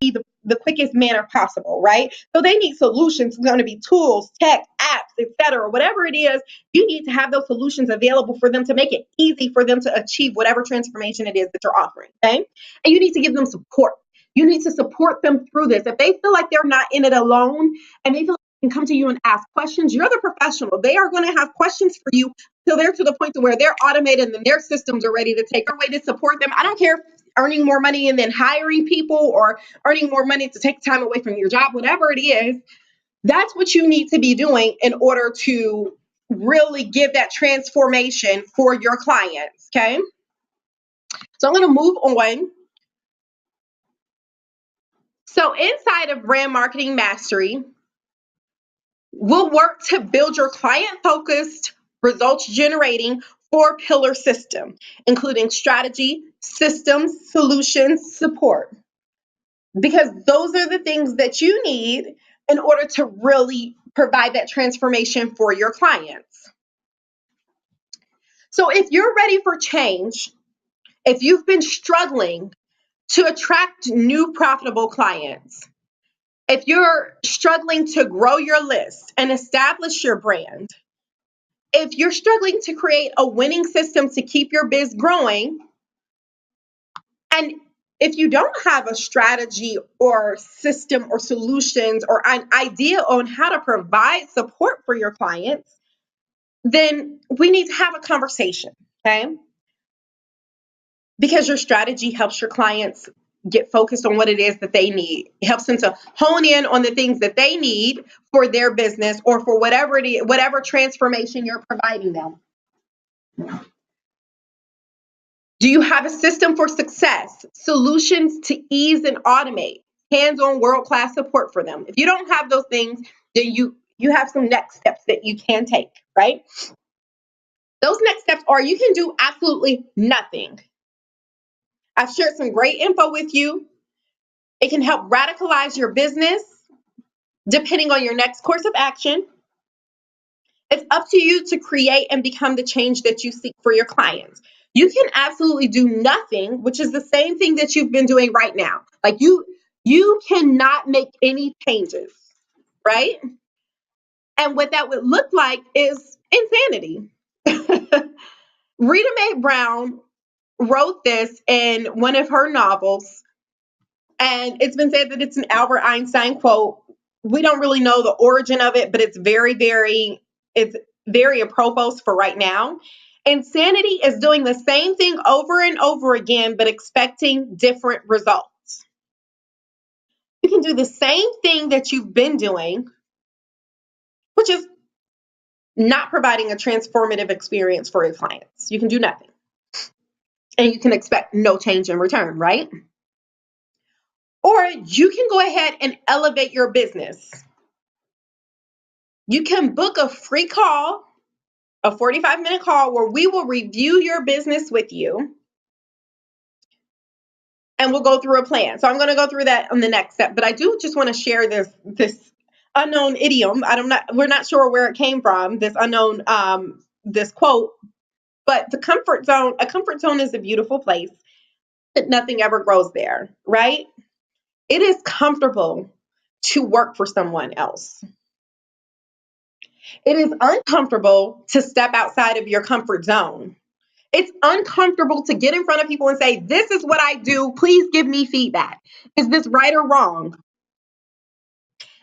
the quickest manner possible, right? So they need solutions. It's going to be tools, tech, apps, etc. Whatever it is, you need to have those solutions available for them to make it easy for them to achieve whatever transformation it is that you're offering, okay? And you need to give them support. You need to support them through this. If they feel like they're not in it alone and they feel like they can come to you and ask questions, you're the professional. They are going to have questions for you till they're to the point to where they're automated and their systems are ready to take a way to support them. I don't care if earning more money and then hiring people, or earning more money to take time away from your job, whatever it is, that's what you need to be doing in order to really give that transformation for your clients. Okay. So I'm going to move on. So inside of brand marketing mastery, we'll work to build your client-focused, results-generating 4-pillar system, including strategy, systems, solutions, support. Because those are the things that you need in order to really provide that transformation for your clients. So if you're ready for change, if you've been struggling to attract new profitable clients, if you're struggling to grow your list and establish your brand, if you're struggling to create a winning system to keep your biz growing, and if you don't have a strategy or system or solutions or an idea on how to provide support for your clients, then we need to have a conversation, okay? Because your strategy helps your clients get focused on what it is that they need. It helps them to hone in on the things that they need for their business or for whatever it is, whatever transformation you're providing them. Do you have a system for success? Solutions to ease and automate? Hands-on world-class support for them. If you don't have those things, then you have some next steps that you can take, right? Those next steps are you can do absolutely nothing. I've shared some great info with you. It can help radicalize your business depending on your next course of action. It's up to you to create and become the change that you seek for your clients. You can absolutely do nothing, which is the same thing that you've been doing right now. Like you cannot make any changes, right? And what that would look like is insanity. Rita Mae Brown wrote this in one of her novels, and it's been said that it's an Albert Einstein quote. We don't really know the origin of it, but it's it's very apropos for right now. Insanity is doing the same thing over and over again, but expecting different results. You can do the same thing that you've been doing, which is not providing a transformative experience for your clients. You can do nothing. And you can expect no change in return, right? Or you can go ahead and elevate your business. You can book a free call, a 45-minute call where we will review your business with you and we'll go through a plan. So I'm going to go through that on the next step, but I do just want to share this unknown idiom. We're not sure where it came from, this unknown this quote, but a comfort zone is a beautiful place, but nothing ever grows there, right? It is comfortable to work for someone else. It is uncomfortable to step outside of your comfort zone. It's uncomfortable to get in front of people and say, this is what I do. Please give me feedback. Is this right or wrong?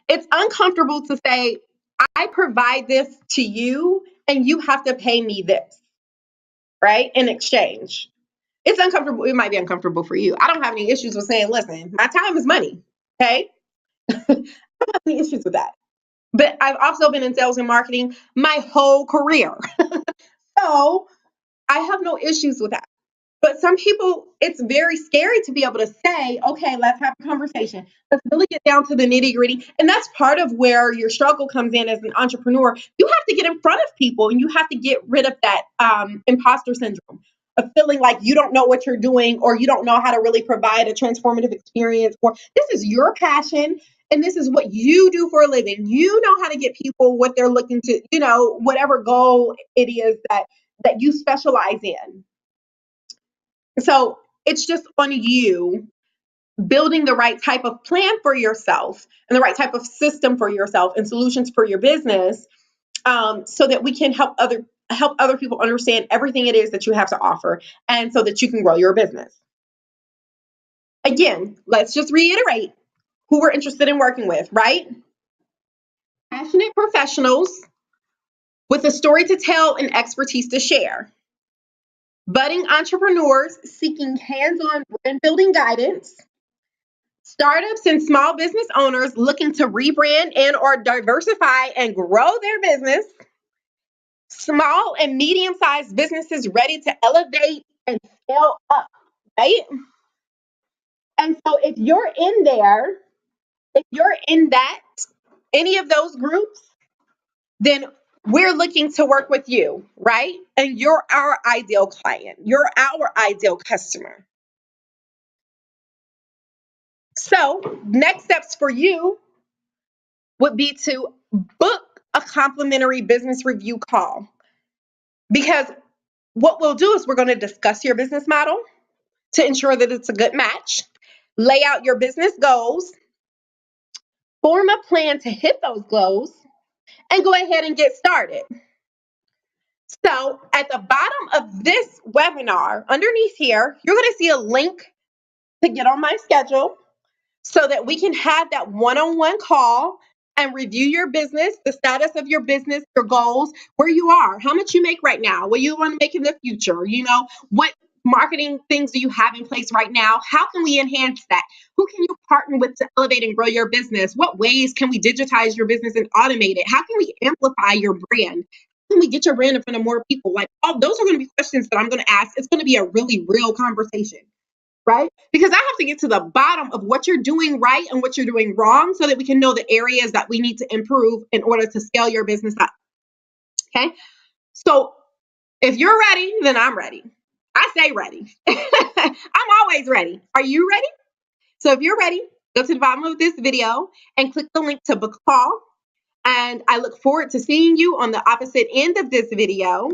It's uncomfortable to say, I provide this to you and you have to pay me this, right? In exchange. It's uncomfortable. It might be uncomfortable for you. I don't have any issues with saying, listen, my time is money. Okay. I don't have any issues with that. But I've also been in sales and marketing my whole career. So I have no issues with that. But some people, it's very scary to be able to say, okay, let's have a conversation. Let's really get down to the nitty gritty. And that's part of where your struggle comes in as an entrepreneur. You have to get in front of people and you have to get rid of that imposter syndrome of feeling like you don't know what you're doing or you don't know how to really provide a transformative experience, or this is your passion and this is what you do for a living. You know how to get people what they're looking to, whatever goal it is that you specialize in. So it's just on you building the right type of plan for yourself and the right type of system for yourself and solutions for your business, so that we can help other people understand everything it is that you have to offer, and so that you can grow your business. Again, let's just reiterate who we're interested in working with, right? Passionate professionals with a story to tell and expertise to share. Budding entrepreneurs seeking hands-on brand building guidance. Startups and small business owners looking to rebrand and or diversify and grow their business. Small and medium-sized businesses ready to elevate and scale up, right? And so if you're in there, if you're in any of those groups, then we're looking to work with you, right? And you're our ideal client. You're our ideal customer. So next steps for you would be to book a complimentary business review call. Because what we'll do is we're going to discuss your business model to ensure that it's a good match, lay out your business goals, form a plan to hit those goals, and go ahead and get started. So at the bottom of this webinar, underneath here, you're going to see a link to get on my schedule so that we can have that one-on-one call and review your business, the status of your business, your goals, where you are, how much you make right now, what you want to make in the future, what marketing things do you have in place right now? How can we enhance that? Who can you partner with to elevate and grow your business? What ways can we digitize your business and automate it? How can we amplify your brand? can we get your brand in front of more people? Like, all those are going to be questions that I'm going to ask. It's going to be a really real conversation, right? Because I have to get to the bottom of what you're doing right and what you're doing wrong so that we can know the areas that we need to improve in order to scale your business up. Okay. So if you're ready, then I'm ready. I say ready. I'm always ready. Are you ready? So if you're ready, go to the bottom of this video and click the link to book a call. And I look forward to seeing you on the opposite end of this video.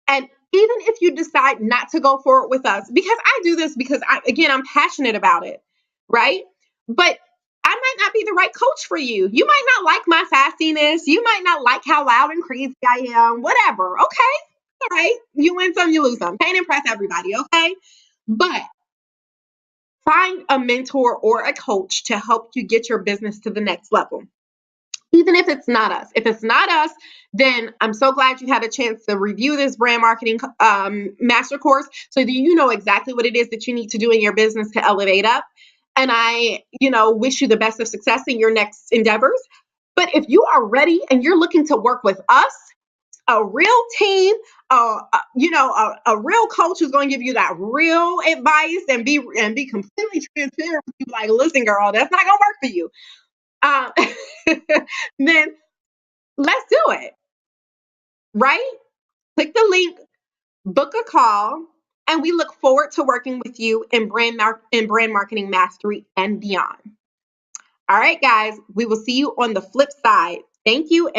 And even if you decide not to go forward with us, because I do this because I'm passionate about it, right? But I might not be the right coach for you. You might not like my sassiness. You might not like how loud and crazy I am, whatever. Okay. All right. You win some, you lose some. Can't impress everybody. Okay. But find a mentor or a coach to help you get your business to the next level. Even if it's not us. If it's not us, then I'm so glad you had a chance to review this brand marketing master course so that you know exactly what it is that you need to do in your business to elevate up. And I, wish you the best of success in your next endeavors. But if you are ready and you're looking to work with us, a real team, a real coach who's going to give you that real advice and be completely transparent with you, like, listen, girl, that's not going to work for you. Then let's do it, right? Click the link, book a call, and we look forward to working with you in brand marketing mastery and beyond. All right, guys, we will see you on the flip side. Thank you.